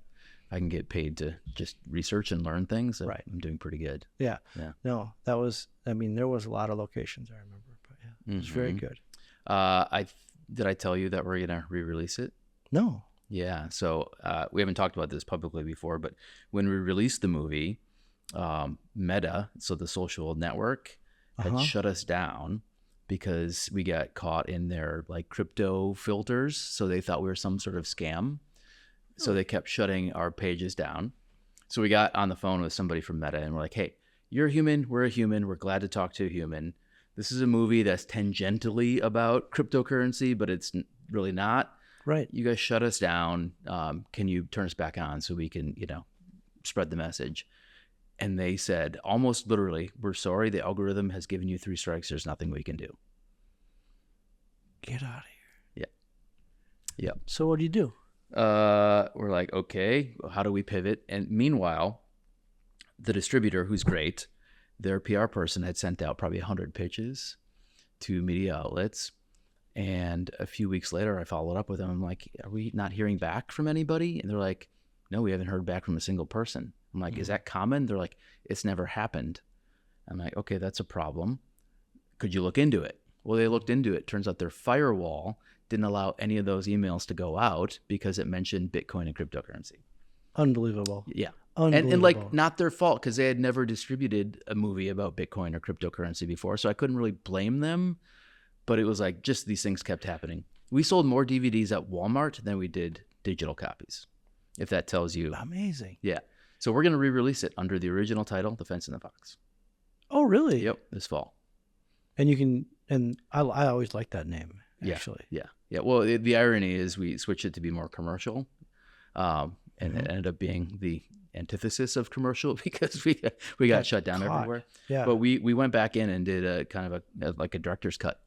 I can get paid to just research and learn things, I'm doing pretty good. Yeah. No, there was a lot of locations I remember, but it was very good. Did I tell you that we're going to re-release it? No. Yeah. So we haven't talked about this publicly before, but when we released the movie, Meta, so the social network, had shut us down because we got caught in their like crypto filters. So they thought we were some sort of scam. So they kept shutting our pages down. So we got on the phone with somebody from Meta and we're like, hey, you're a human. We're a human. We're glad to talk to a human. This is a movie that's tangentially about cryptocurrency, but it's really not. Right. You guys shut us down. Can you turn us back on so we can, spread the message? And they said, almost literally, we're sorry. The algorithm has given you 3 strikes. There's nothing we can do. Get out of here. Yeah. So what do you do? We're like, okay, how do we pivot? And meanwhile, the distributor, who's great, their PR person had sent out probably 100 pitches to media outlets. And a few weeks later, I followed up with them. I'm like, are we not hearing back from anybody? And they're like, no, we haven't heard back from a single person. I'm like, is that common? They're like, it's never happened. I'm like, okay, that's a problem. Could you look into it? Well, they looked into it. Turns out their firewall didn't allow any of those emails to go out because it mentioned Bitcoin and cryptocurrency. Unbelievable. Yeah. And like, not their fault because they had never distributed a movie about Bitcoin or cryptocurrency before. So I couldn't really blame them. But it was like just these things kept happening. We sold more DVDs at Walmart than we did digital copies, if that tells you. Amazing. Yeah. So we're going to re-release it under the original title, The Fence and the Fox. Oh, really? Yep, this fall. And I always liked that name, actually. Yeah. Well, the irony is we switched it to be more commercial, and it ended up being the antithesis of commercial because we got shut down everywhere. Yeah. But we went back in and did a kind of a director's cut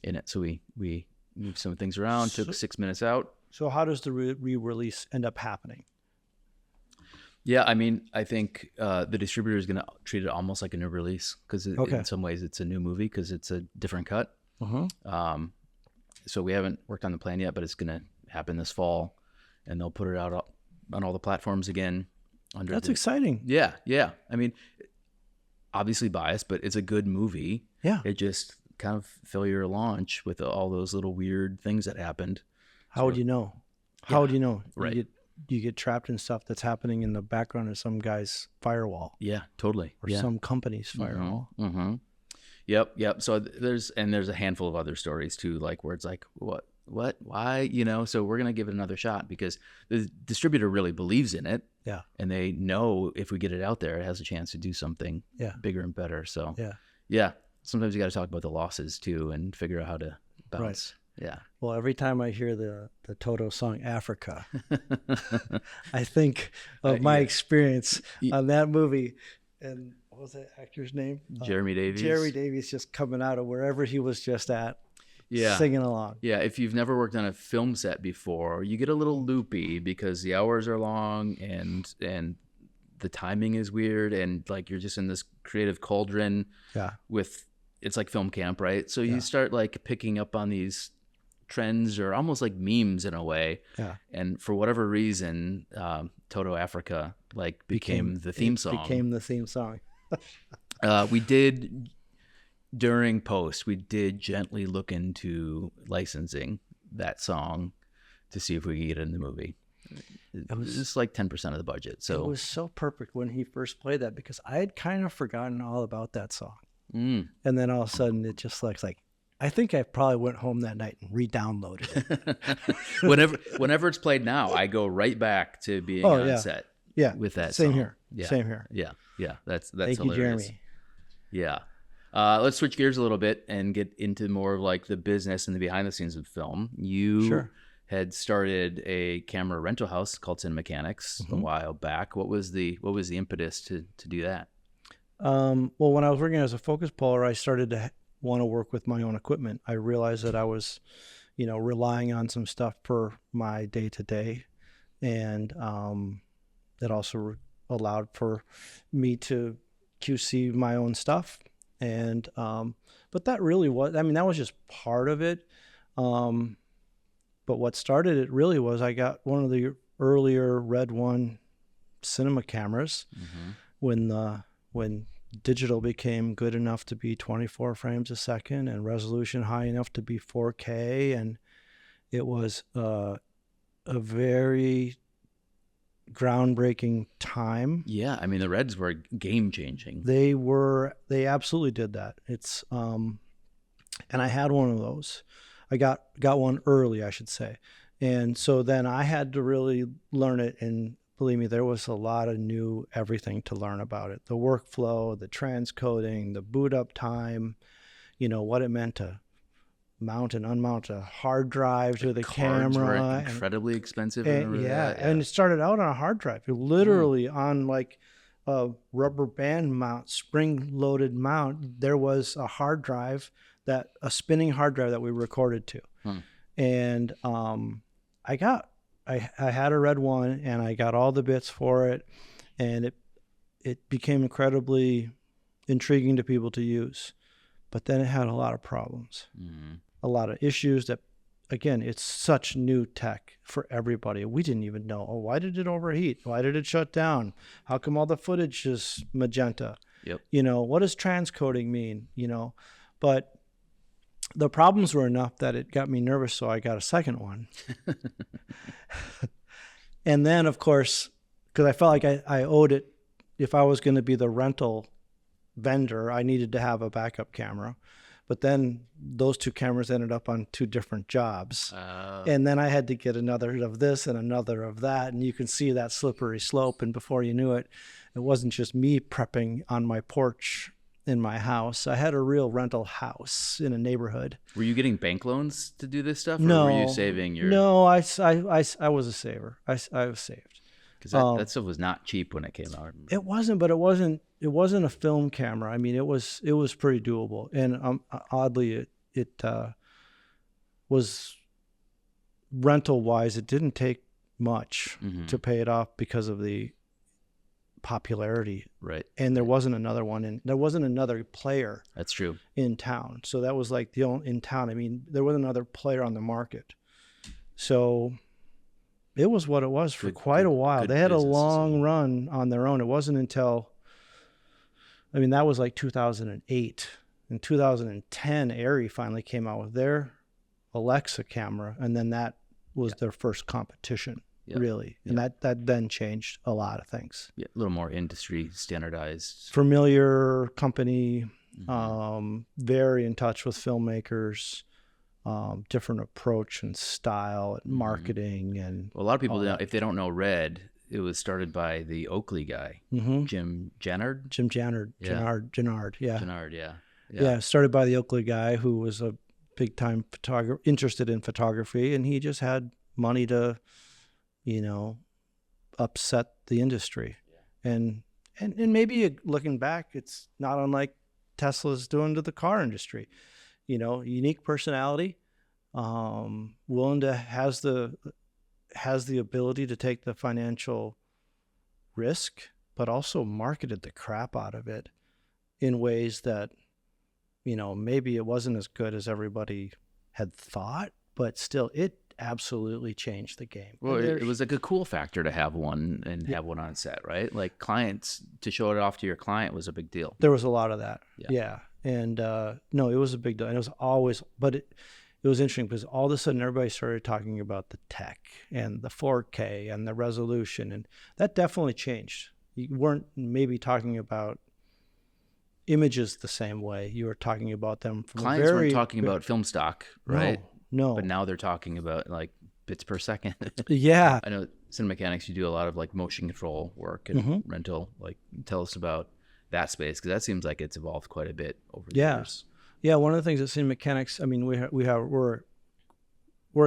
in it. So we moved some things around, took 6 minutes out. So how does the re-release end up happening? Yeah, I mean, I think the distributor is going to treat it almost like a new release because in some ways it's a new movie because it's a different cut. So we haven't worked on the plan yet, but it's going to happen this fall, and they'll put it out on all the platforms again. That's exciting. Yeah. I mean, obviously biased, but it's a good movie. Yeah. It just kind of failure launch with all those little weird things that happened. How would you know? How would you know? Right. You get trapped in stuff that's happening in the background of some guy's firewall. Yeah, totally. Or some company's firewall. Yep. So there's a handful of other stories too, like where it's like, what what, why, you know, so we're going to give it another shot because the distributor really believes in it. Yeah. And they know if we get it out there, it has a chance to do something bigger and better. So yeah. Sometimes you got to talk about the losses too and figure out how to bounce. Right. Yeah. Well, every time I hear the Toto song Africa, I think of my experience on that movie. And what was that actor's name? Jeremy Davies. Jeremy Davies just coming out of wherever he was just at, singing along. Yeah, if you've never worked on a film set before, you get a little loopy because the hours are long and the timing is weird, and like you're just in this creative cauldron with, it's like film camp, right? So you start like picking up on these trends or almost like memes in a way. Yeah. And for whatever reason, Toto Africa like became the theme song. Became the theme song. We did, during post, we did gently look into licensing that song to see if we could get it in the movie. It was just like 10% of the budget. So it was so perfect when he first played that because I had kind of forgotten all about that song. And then all of a sudden it just looks like, I think I probably went home that night and re-downloaded it. Whenever it's played now, I go right back to being on set. Yeah, with that same song. Here. Yeah. Same here. Yeah. That's Thank hilarious. you, Jeremy. Yeah. Let's switch gears a little bit and get into more of like the business and the behind the scenes of film. You had started a camera rental house called Cinemechanics a while back. What was the impetus to do that? Well, when I was working as a focus puller, I started to want to work with my own equipment. I realized that I was, relying on some stuff for my day to day, and it also allowed for me to QC my own stuff. And but that really was, that was just part of it. But what started it really was I got one of the earlier Red One cinema cameras when digital became good enough to be 24 frames a second and resolution high enough to be 4K. And it was a very groundbreaking time. Yeah, the Reds were game changing. They absolutely did that. It's and I had one of those. I got one early, I should say. And so then I had to really learn it, and believe me, there was a lot of new everything to learn about it. The workflow, the transcoding, the boot up time, what it meant to mount and unmount a hard drive to the camera. Were incredibly expensive. And it started out on a hard drive. It literally on like a rubber band mount, spring-loaded mount. There was a hard drive, a spinning hard drive that we recorded to. And I had a Red One, and I got all the bits for it, and it became incredibly intriguing to people to use. But then it had a lot of problems, a lot of issues that, again, it's such new tech for everybody. We didn't even know, why did it overheat? Why did it shut down? How come all the footage is magenta? Yep. What does transcoding mean? But the problems were enough that it got me nervous, so I got a second one. And then, of course, because I felt like I owed it, if I was going to be the rental vendor, I needed to have a backup camera. But then those two cameras ended up on two different jobs. And then I had to get another of this and another of that. And you can see that slippery slope. And before you knew it, it wasn't just me prepping on my porch in my house. I had a real rental house in a neighborhood. Were you getting bank loans to do this stuff? No. Or were you saving your... No, I was a saver. I was saved. Because that stuff was not cheap when it came out. It wasn't, but it wasn't a film camera. It was pretty doable. And oddly, it was rental wise. It didn't take much to pay it off because of the popularity. Right. And there wasn't another one, and there wasn't another player. That's true. In town. So that was like the only in town. There wasn't another player on the market. So it was what it was for quite a while. They had a long run on their own. It wasn't until, that was like 2008. In 2010, Arri finally came out with their Alexa camera, and then that was their first competition, really. And that then changed a lot of things. Yeah, a little more industry standardized. Familiar company, very in touch with filmmakers. different approach and style and marketing. And a lot of people, if they don't know Red, it was started by the Oakley guy, Jim Jannard. Jannard, yeah. Jannard, yeah. Yeah, started by the Oakley guy who was a big-time photographer, interested in photography, and he just had money to, upset the industry. Yeah. And maybe looking back, it's not unlike Tesla's doing to the car industry. Unique personality, willing to has the ability to take the financial risk, but also marketed the crap out of it in ways that, maybe it wasn't as good as everybody had thought, but still it absolutely changed the game. Well, it was like a cool factor to have one and have one on set, right? Like clients, to show it off to your client was a big deal. There was a lot of that. Yeah. And no, it was a big deal. And it was always, but it was interesting because all of a sudden everybody started talking about the tech and the 4K and the resolution. And that definitely changed. You weren't maybe talking about images the same way. You were talking about them from clients weren't talking about film stock, right? No. But now they're talking about like bits per second. Yeah. I know Cinemechanics, you do a lot of like motion control work and rental. Like, tell us about that space, because that seems like it's evolved quite a bit over the years. Yeah, one of the things at Cinemechanics, I mean, we're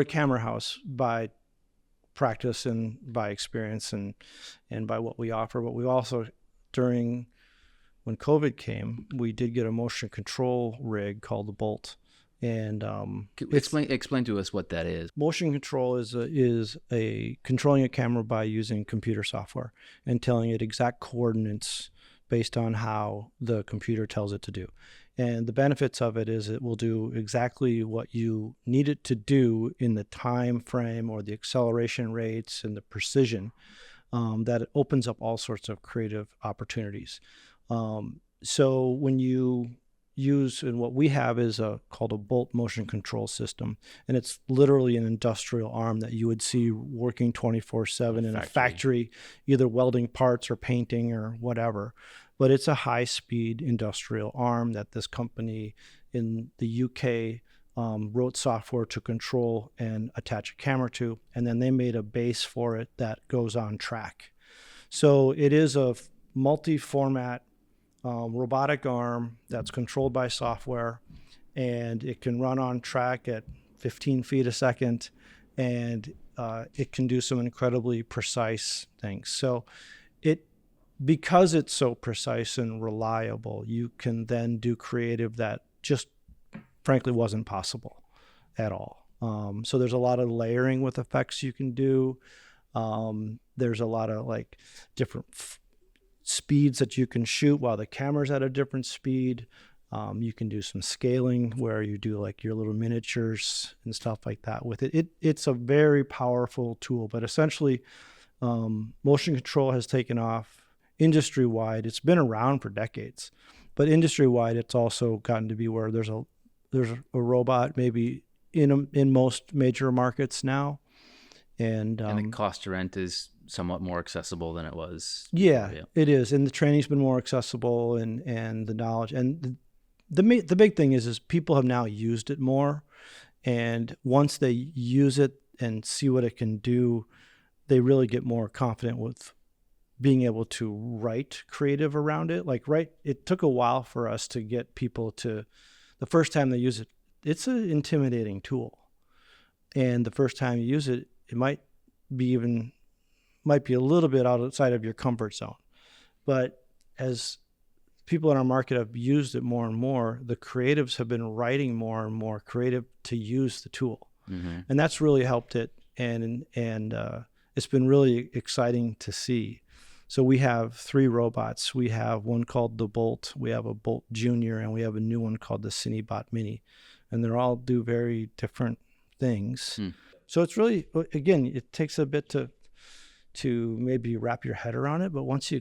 a camera house by practice and by experience and by what we offer. But we also, when COVID came, we did get a motion control rig called the Bolt. And explain to us what that is. Motion control is controlling a camera by using computer software and telling it exact coordinates based on how the computer tells it to do. And the benefits of it is it will do exactly what you need it to do in the time frame or the acceleration rates and the precision, that it opens up all sorts of creative opportunities. So when you use, and what we have is called a Bolt motion control system, and it's literally an industrial arm that you would see working 24/7 in a factory, either welding parts or painting or whatever. But it's a high-speed industrial arm that this company in the UK wrote software to control and attach a camera to, and then they made a base for it that goes on track. So it is a multi-format robotic arm that's controlled by software, and it can run on track at 15 feet a second, and it can do some incredibly precise things. So because it's so precise and reliable, you can then do creative that just frankly wasn't possible at all. So there's a lot of layering with effects you can do. There's a lot of like different speeds that you can shoot while the camera's at a different speed. You can do some scaling where you do like your little miniatures and stuff like that with it. It's a very powerful tool, but essentially motion control has taken off industry-wide. It's been around for decades, but industry-wide, it's also gotten to be where there's a robot maybe in most major markets now. And the cost to rent is somewhat more accessible than it was. Yeah, it is. And the training's been more accessible and the knowledge. And the big thing is people have now used it more. And once they use it and see what it can do, they really get more confident with being able to write creative around it. It took a while for us to get people to, the first time they use it, it's an intimidating tool. And the first time you use it, it might be a little bit outside of your comfort zone. But as people in our market have used it more and more, the creatives have been writing more and more creative to use the tool. Mm-hmm. And that's really helped it. And it's been really exciting to see. So we have 3 robots. We have one called the Bolt, we have a Bolt Junior, and we have a new one called the Cinebot Mini. And they all do very different things. So it's really, again, it takes a bit to maybe wrap your head around it, but once you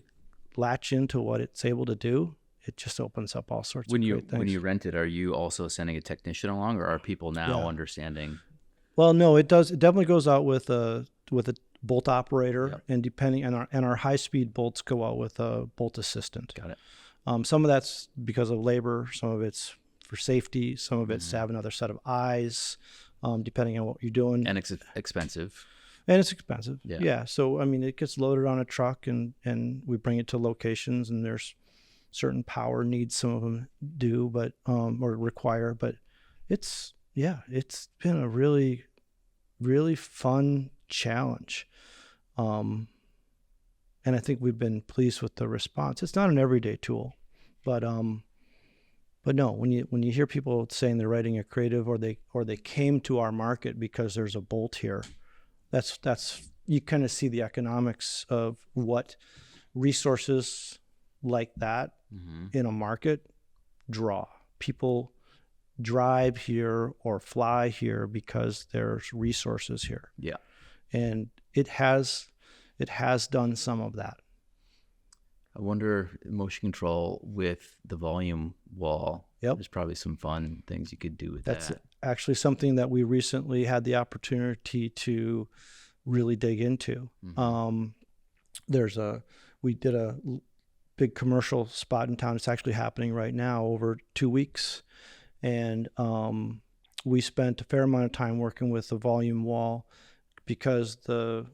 latch into what it's able to do, it just opens up all sorts of great things. When you rent it, are you also sending a technician along, or are people now understanding? Well, no, it does. It definitely goes out with a Bolt operator, and depending on our high-speed bolts go out with a Bolt assistant. Got it. Some of that's because of labor, some of it's for safety. Some of it's to have another set of eyes, depending on what you're doing. And it's expensive. And it's expensive. Yeah. Yeah. So, I mean, it gets loaded on a truck and we bring it to locations, and there's certain power needs some of them do, but, or require, but it's been a really, really fun challenge. And I think we've been pleased with the response. It's not an everyday tool, but no, when you hear people saying they're writing a creative or they came to our market because there's a bolt here, that's you kind of see the economics of what resources like that in a market draw. People drive here or fly here because there's resources here. Yeah. And it has done some of that. I wonder, motion control with the volume wall. Yep. There's probably some fun things you could do with That's that. actually something that we recently had the opportunity to really dig into. We did a big commercial spot in town. It's actually happening right now over 2 weeks. And we spent a fair amount of time working with the volume wall because the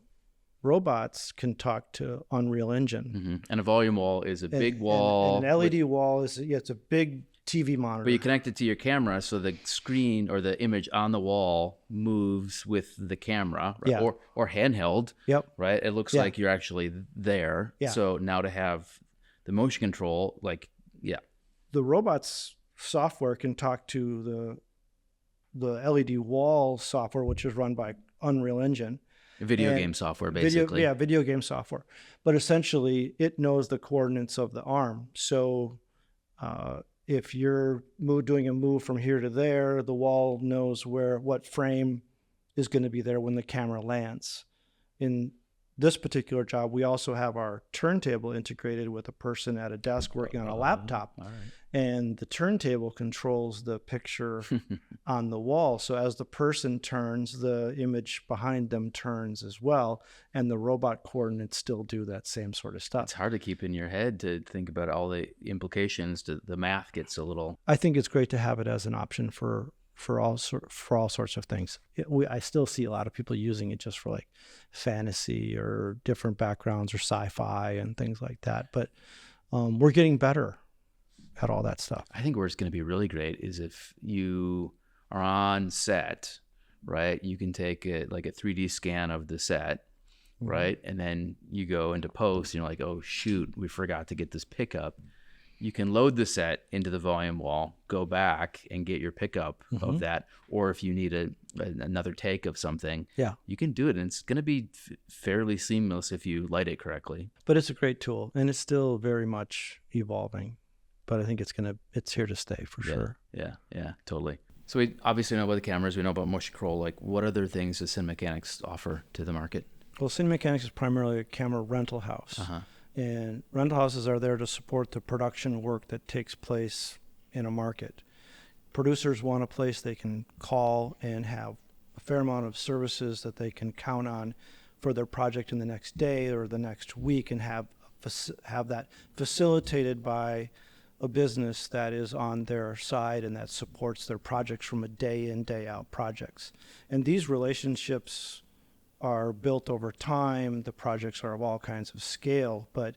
robots can talk to Unreal Engine. And a volume wall is a big wall. And an LED wall is, it's a big TV monitor. But you connect it to your camera, so the screen or the image on the wall moves with the camera, right? Yeah. Or handheld. Yep. Right? It looks like you're actually there. Yeah. So now to have the motion control, the robot's software can talk to the LED wall software, which is run by Unreal Engine. Video game software, basically. Video game software. But essentially, it knows the coordinates of the arm. So if you're doing a move from here to there, the wall knows what frame is going to be there when the camera lands. In this particular job, we also have our turntable integrated with a person at a desk working on a laptop. All right. And the turntable controls the picture on the wall. So as the person turns, the image behind them turns as well. And the robot coordinates still do that same sort of stuff. It's hard to keep in your head to think about all the implications. The math gets a little... I think it's great to have it as an option for all sorts of things. I still see a lot of people using it just for like fantasy or different backgrounds or sci-fi and things like that. But we're getting better at all that stuff. I think where it's going to be really great is if you are on set, right? You can take a 3D scan of the set, right? And then you go into post and you're like, oh shoot, we forgot to get this pickup. You can load the set into the volume wall, go back and get your pickup of that. Or if you need another take of something, you can do it. And it's going to be fairly seamless if you light it correctly. But it's a great tool, and it's still very much evolving. But I think it's here to stay for sure. Yeah, totally. So we obviously know about the cameras. We know about motion control. Like, what other things does Cinemechanics offer to the market? Well, Cinemechanics is primarily a camera rental house. And rental houses are there to support the production work that takes place in a market. Producers want a place they can call and have a fair amount of services that they can count on for their project in the next day or the next week, and have that facilitated by a business that is on their side and that supports their projects from a day in, day out projects. And these relationships are built over time. The projects are of all kinds of scale, but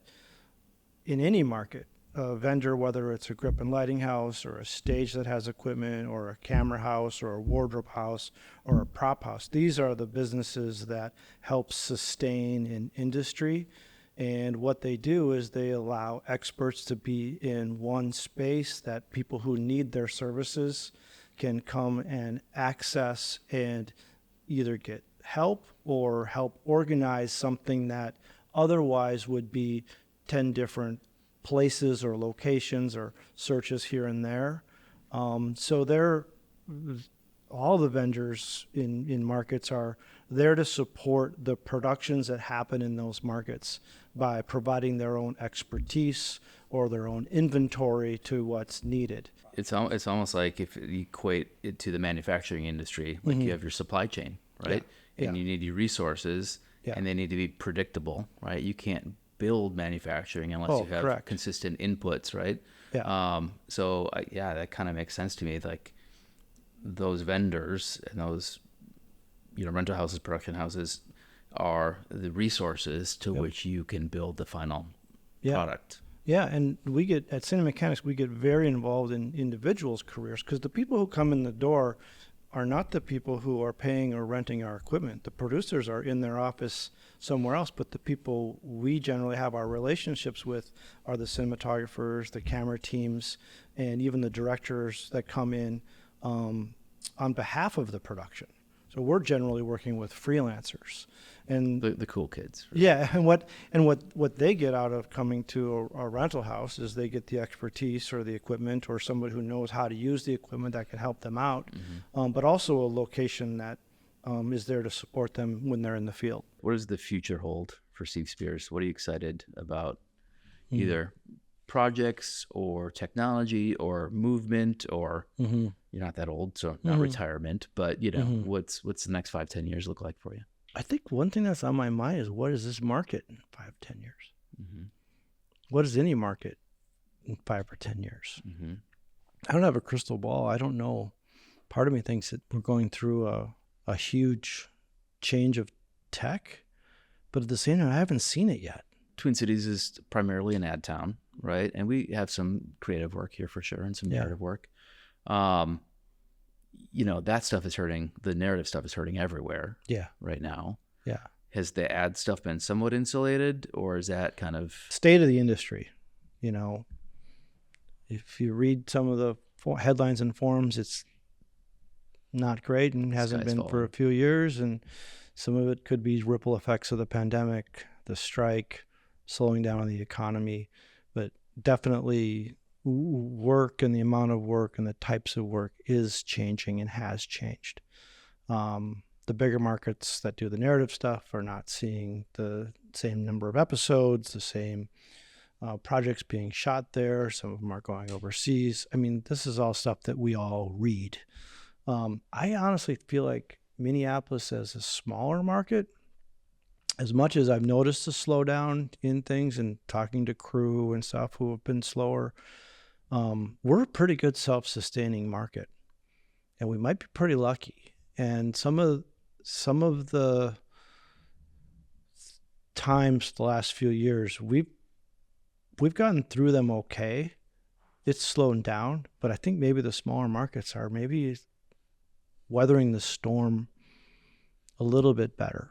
in any market, a vendor, whether it's a grip and lighting house or a stage that has equipment or a camera house or a wardrobe house or a prop house, these are the businesses that help sustain an industry. And what they do is they allow experts to be in one space that people who need their services can come and access and either get help or help organize something that otherwise would be 10 different places or locations or searches here and there. So all the vendors in markets are there to support the productions that happen in those markets by providing their own expertise or their own inventory to what's needed. It's almost like if you equate it to the manufacturing industry, like you have your supply chain, right? And you need your resources, and they need to be predictable, right? You can't build manufacturing unless you have correct. consistent inputs, right? Yeah. So that kind of makes sense to me. Like those vendors and those, rental houses, production houses are the resources to which you can build the final product. Yeah, and we get at Cinemechanics, we get very involved in individuals' careers because the people who come in the door are not the people who are paying or renting our equipment. The producers are in their office somewhere else, but the people we generally have our relationships with are the cinematographers, the camera teams, and even the directors that come in on behalf of the production. So we're generally working with freelancers and the cool kids. Right? Yeah, and what they get out of coming to a rental house is they get the expertise or the equipment or somebody who knows how to use the equipment that can help them out, but also a location that is there to support them when they're in the field. What does the future hold for Steve Speers? What are you excited about? Either projects or technology or movement or you're not that old, so not retirement, but what's the next 5-10 years look like for you? I think one thing that's on my mind is what is this market in 5-10 years? What is any market in 5 or 10 years? I don't have a crystal ball. I don't know. Part of me thinks that we're going through a huge change of tech, but at the same time, I haven't seen it yet. Twin Cities is primarily an ad town, right? And we have some creative work here for sure and some narrative work. That stuff is hurting. The narrative stuff is hurting everywhere right now. Yeah. Has the ad stuff been somewhat insulated, or is that kind of... State of the industry, if you read some of the headlines and forums, it's not great and hasn't been for a few years. And some of it could be ripple effects of the pandemic, the strike, slowing down the economy, but definitely work and the amount of work and the types of work is changing and has changed. The bigger markets that do the narrative stuff are not seeing the same number of episodes, the same projects being shot there. Some of them are going overseas. I mean, this is all stuff that we all read. I honestly feel like Minneapolis as a smaller market, as much as I've noticed a slowdown in things and talking to crew and stuff who have been slower, we're a pretty good self-sustaining market, and we might be pretty lucky. And some of the times the last few years, we've gotten through them okay. It's slowing down, but I think maybe the smaller markets are maybe weathering the storm a little bit better.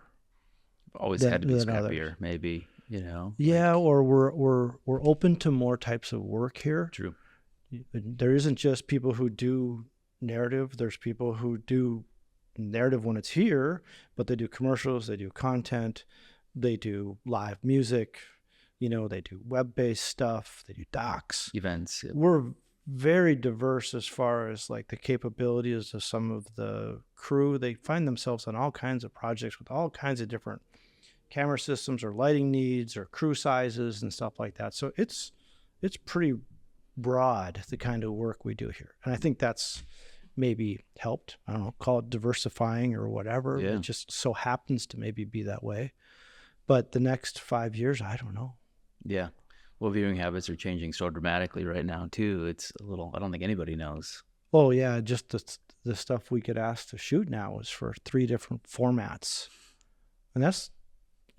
Always had to be scrappier, maybe, Yeah, or we're open to more types of work here. True. There isn't just people who do narrative. There's people who do narrative when it's here, but they do commercials, they do content, they do live music, they do web-based stuff, they do docs. Events. Yep. We're very diverse as far as like the capabilities of some of the crew. They find themselves on all kinds of projects with all kinds of different camera systems or lighting needs or crew sizes and stuff like that. So it's pretty broad, the kind of work we do here. And I think that's maybe helped. I don't know, call it diversifying or whatever. Yeah. It just so happens to maybe be that way. But the next 5 years, I don't know. Yeah. Well, viewing habits are changing so dramatically right now too. It's a little, I don't think anybody knows. Oh yeah. Just the stuff we get asked to shoot now is for 3 different formats. And that's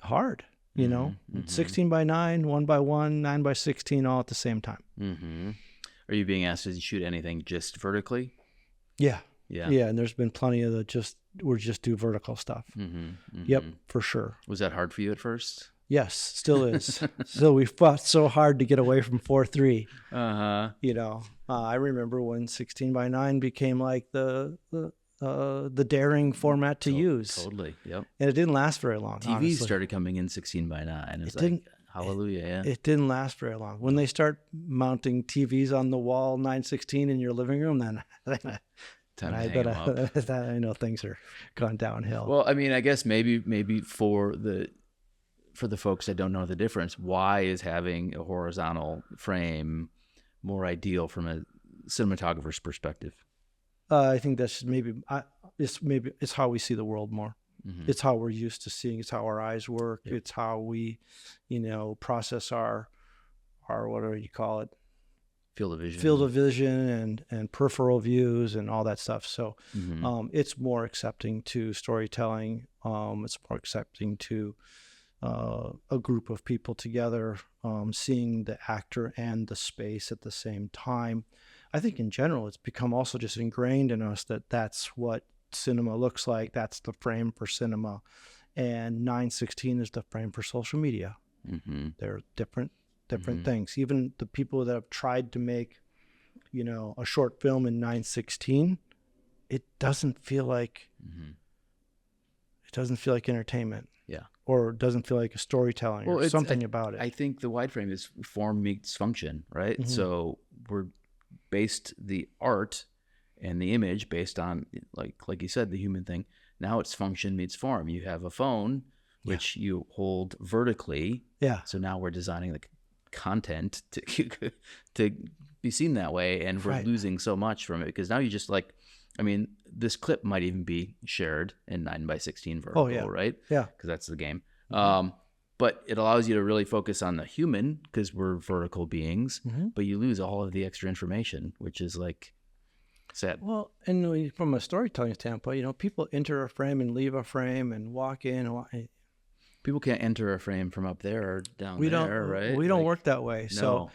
hard, 16 by 9, 1 by 1, 9 by 16, all at the same time. Are you being asked to shoot anything just vertically? Yeah. And there's been plenty of we're just do vertical stuff. Yep, for sure. Was that hard for you at first? Yes, still is. So we fought so hard to get away from 4:3. I remember when 16 by 9 became like the daring format to use. Totally. Yep. And it didn't last very long. TVs honestly started coming in 16 by 9. It didn't. Hallelujah. Yeah. It didn't last very long. When they start mounting TVs on the wall 9:16 in your living room, then I know things are gone downhill. Well, I mean, I guess maybe for the folks that don't know the difference, why is having a horizontal frame more ideal from a cinematographer's perspective? I think that's it's how we see the world more. It's how we're used to seeing. It's how our eyes work. Yep. It's how we, process our what do you call it? Field of vision and peripheral views and all that stuff. So it's more accepting to storytelling. It's more accepting to a group of people together, seeing the actor and the space at the same time. I think in general, it's become also just ingrained in us that that's what cinema looks like. That's the frame for cinema. And 9:16 is the frame for social media. They're different things. Even the people that have tried to make, a short film in 9:16, it doesn't feel like entertainment. Yeah. Or it doesn't feel like a storytelling or something about it. I think the wide frame is form meets function, right? So we're based the art and the image based on, like you said, the human thing. Now it's function meets form. You have a phone, which you hold vertically. Yeah. So now we're designing the content to be seen that way, and we're losing so much from it because now you just this clip might even be shared in 9:16 vertical, right? Yeah. Because that's the game. But it allows you to really focus on the human because we're vertical beings, but you lose all of the extra information, which is sad. Well, and from a storytelling standpoint, people enter a frame and leave a frame and walk in. People can't enter a frame from up there or down there, right? We don't work that way. No.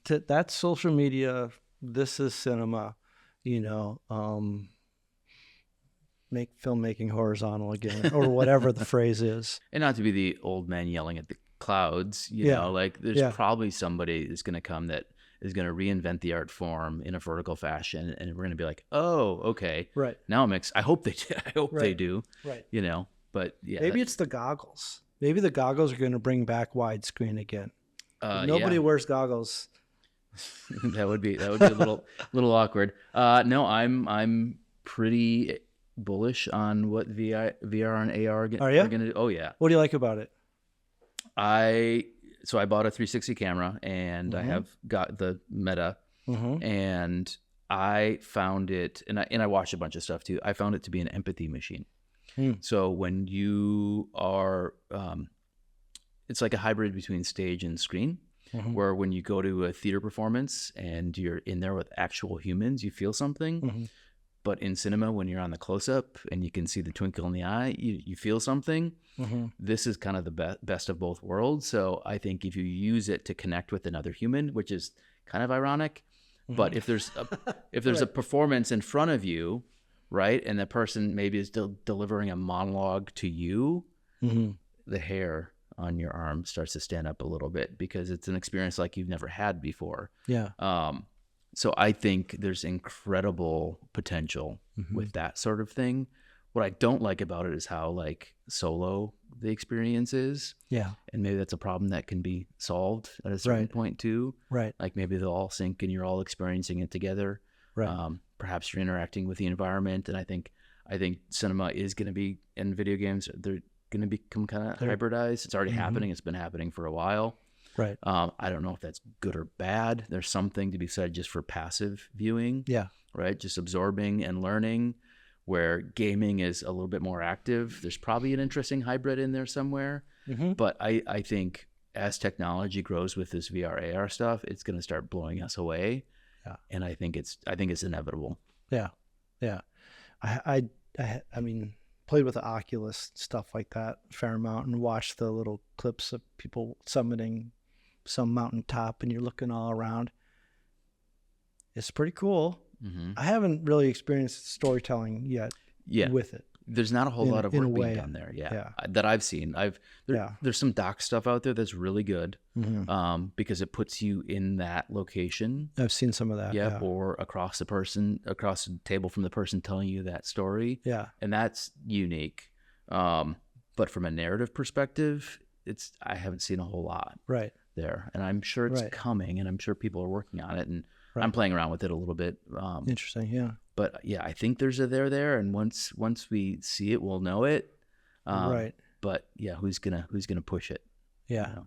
So that's social media. This is cinema, make filmmaking horizontal again, or whatever the phrase is. And not to be the old man yelling at the clouds, there's probably somebody that's going to come that is going to reinvent the art form in a vertical fashion, and we're going to be like, oh, okay, right. Now I hope they do. They do, right? But yeah, maybe it's the goggles. Maybe the goggles are going to bring back widescreen again. Nobody wears goggles. that would be a little awkward. No, I'm pretty bullish on what VR and AR are going to do. Oh yeah. What do you like about it? I bought a 360 camera and I have got the Meta, and I found it, and I watched a bunch of stuff too. I found it to be an empathy machine. So when you are, it's like a hybrid between stage and screen, where when you go to a theater performance and you're in there with actual humans, you feel something. But in cinema, when you're on the close-up and you can see the twinkle in the eye, you feel something. This is kind of the best of both worlds. So I think if you use it to connect with another human, which is kind of ironic, but if there's a performance in front of you, right, and the person maybe is delivering a monologue to you, the hair on your arm starts to stand up a little bit because it's an experience like you've never had before. Yeah. So I think there's incredible potential with that sort of thing. What I don't like about it is how solo the experience is. Yeah. And maybe that's a problem that can be solved at a certain point too. Right. Maybe they'll all sync and you're all experiencing it together. Right. Perhaps you're interacting with the environment. And I think cinema is going to be, and video games, they're going to become kind of hybridized. It's already happening. It's been happening for a while. Right. I don't know if that's good or bad. There's something to be said just for passive viewing. Yeah. Right. Just absorbing and learning, where gaming is a little bit more active. There's probably an interesting hybrid in there somewhere. But I think as technology grows with this VR AR stuff, it's going to start blowing us away. Yeah. And I think it's inevitable. Yeah. Yeah. I mean, played with the Oculus, stuff like that a fair amount, and watched the little clips of people summiting some mountaintop and you're looking all around. It's pretty cool. I haven't really experienced storytelling yet with it. There's not a whole lot of work being done there. That I've seen. There's some doc stuff out there that's really good because it puts you in that location. I've seen some of that. Yeah. Or across the table from the person telling you that story. Yeah. And that's unique. But from a narrative perspective, I haven't seen a whole lot there. And I'm sure it's coming, and I'm sure people are working on it, and I'm playing around with it a little bit. Interesting. Yeah. But yeah, I think there's a there, and once we see it, we'll know it. But yeah, who's gonna push it? Yeah.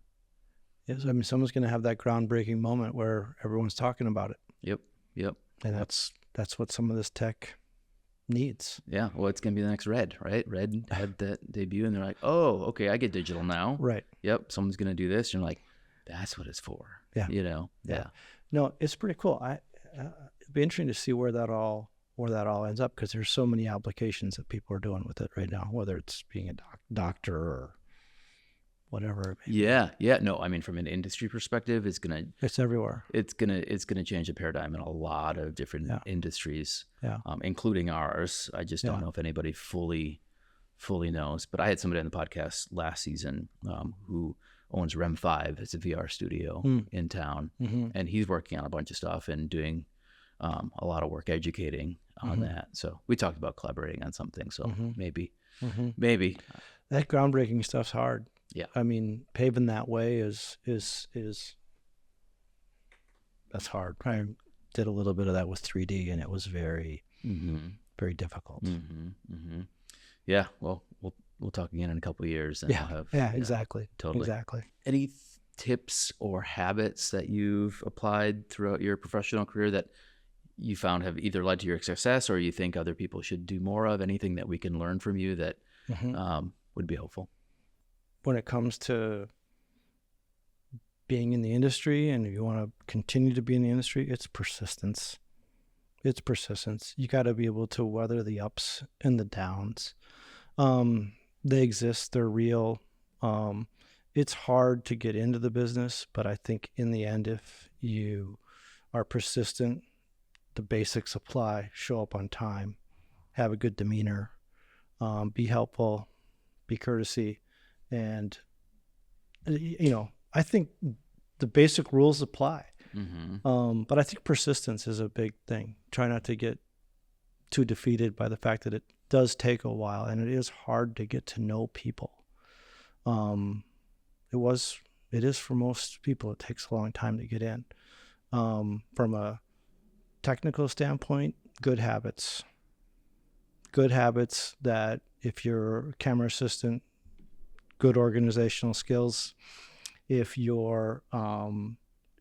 Yes, I mean, someone's gonna have that groundbreaking moment where everyone's talking about it. Yep. And that's what some of this tech needs. Yeah, well, it's gonna be the next Red, right? Red had that debut, and they're like, "Oh, okay, I get digital now." Right. Yep, someone's gonna do this. And you're like, "That's what it's for." Yeah. Yeah. No, it's pretty cool. It'd be interesting to see where that all ends up, because there's so many applications that people are doing with it right now, whether it's being a doctor or whatever. Yeah. No, I mean, from an industry perspective, it's everywhere. It's gonna change the paradigm in a lot of different industries, including ours. I just don't know if anybody fully knows. But I had somebody on the podcast last season who owns Rem 5. It's a VR studio in town, and he's working on a bunch of stuff and doing a lot of work educating on that. So we talked about collaborating on something. So maybe that groundbreaking stuff's hard. Yeah, I mean, paving that way is that's hard. I did a little bit of that with 3D, and it was very very difficult. Yeah, well, we'll talk again in a couple of years, and we'll have exactly. Any tips or habits that you've applied throughout your professional career that you found have either led to your success, or you think other people should do more of? Anything that we can learn from you that would be helpful? When it comes to being in the industry, and if you want to continue to be in the industry, it's persistence. You got to be able to weather the ups and the downs. They exist, they're real. It's hard to get into the business, but I think in the end, if you are persistent, the basics apply. Show up on time, have a good demeanor, be helpful, be courtesy. And, I think the basic rules apply. But I think persistence is a big thing. Try not to get too defeated by the fact that it does take a while, and it is hard to get to know people. It is for most people. It takes a long time to get in. From a technical standpoint, good habits that if you're a camera assistant, good organizational skills. If you're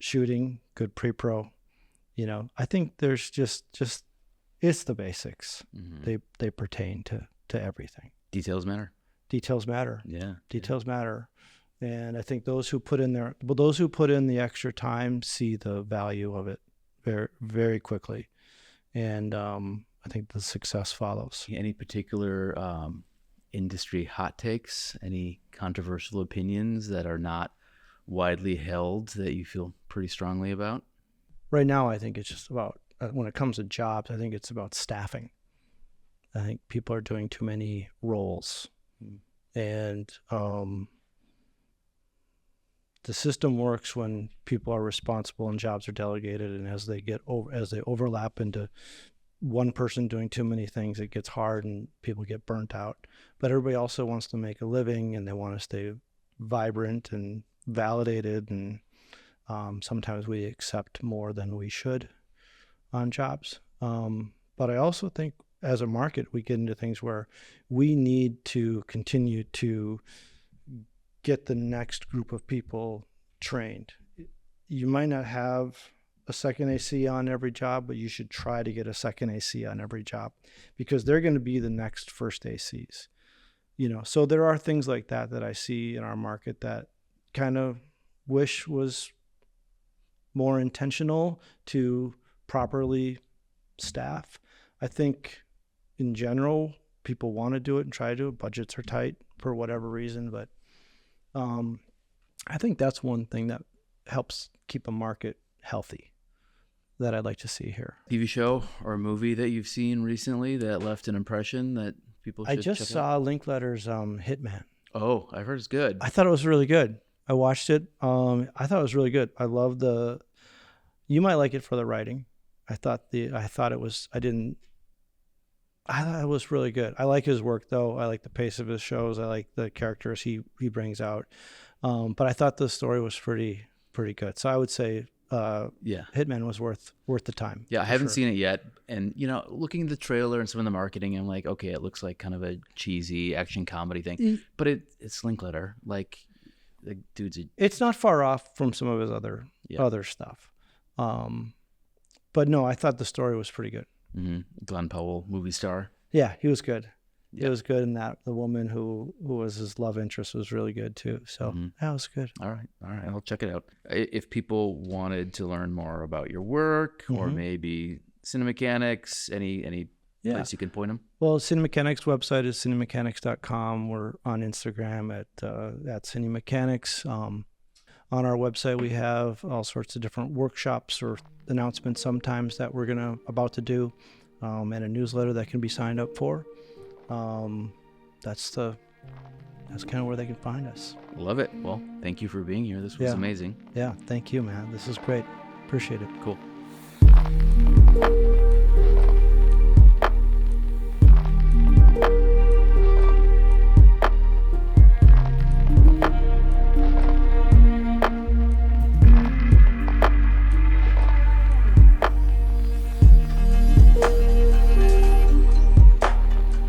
shooting, good pre-pro. I think there's just it's the basics. They pertain to everything. Details matter. Yeah. Details matter. And I think those who put in the extra time see the value of it very, very quickly. And I think the success follows. Any particular industry hot takes, any controversial opinions that are not widely held that you feel pretty strongly about? Right now, I think it's just about, when it comes to jobs, I think it's about staffing. I think people are doing too many roles. And the system works when people are responsible and jobs are delegated, and as they overlap into one person doing too many things, it gets hard and people get burnt out. But everybody also wants to make a living, and they want to stay vibrant and validated, and sometimes we accept more than we should on jobs. But I also think as a market, we get into things where we need to continue to get the next group of people trained. You might not have a second AC on every job, but you should try to get a second AC on every job, because they're going to be the next first ACs. So there are things like that I see in our market that kind of wish was more intentional to properly staff. I think in general, people want to do it and try to do it. Budgets are tight for whatever reason, but I think that's one thing that helps keep a market healthy that I'd like to see here. TV show or movie that you've seen recently that left an impression that people should check out? I just saw Linklater's Hitman. Oh, I've heard it's good. I thought it was really good. I watched it. I thought it was really good. I love you might like it for the writing. I thought it was really good. I like his work though. I like the pace of his shows. I like the characters he brings out. But I thought the story was pretty good. So I would say Hitman was worth the time. Yeah, I haven't seen it yet. And, looking at the trailer and some of the marketing, I'm like, okay, it looks like kind of a cheesy action comedy thing. But it's Linklater. Like, the dude's it's not far off from some of his other stuff. But no, I thought the story was pretty good. Glenn Powell, movie star. Yeah, he was good. Yeah. It was good, and that the woman who was his love interest was really good too. So that was good. All right, I'll check it out. If people wanted to learn more about your work or maybe Cinemechanics, any place you can point them? Well, Cinemechanics website is cinemechanics.com. We're on Instagram at Cinemechanics. On our website, we have all sorts of different workshops or announcements sometimes that we're about to do, and a newsletter that can be signed up for. That's kind of where they can find us. Love it. Well, thank you for being here. This was amazing. Yeah, thank you, man. This is great. Appreciate it. Cool.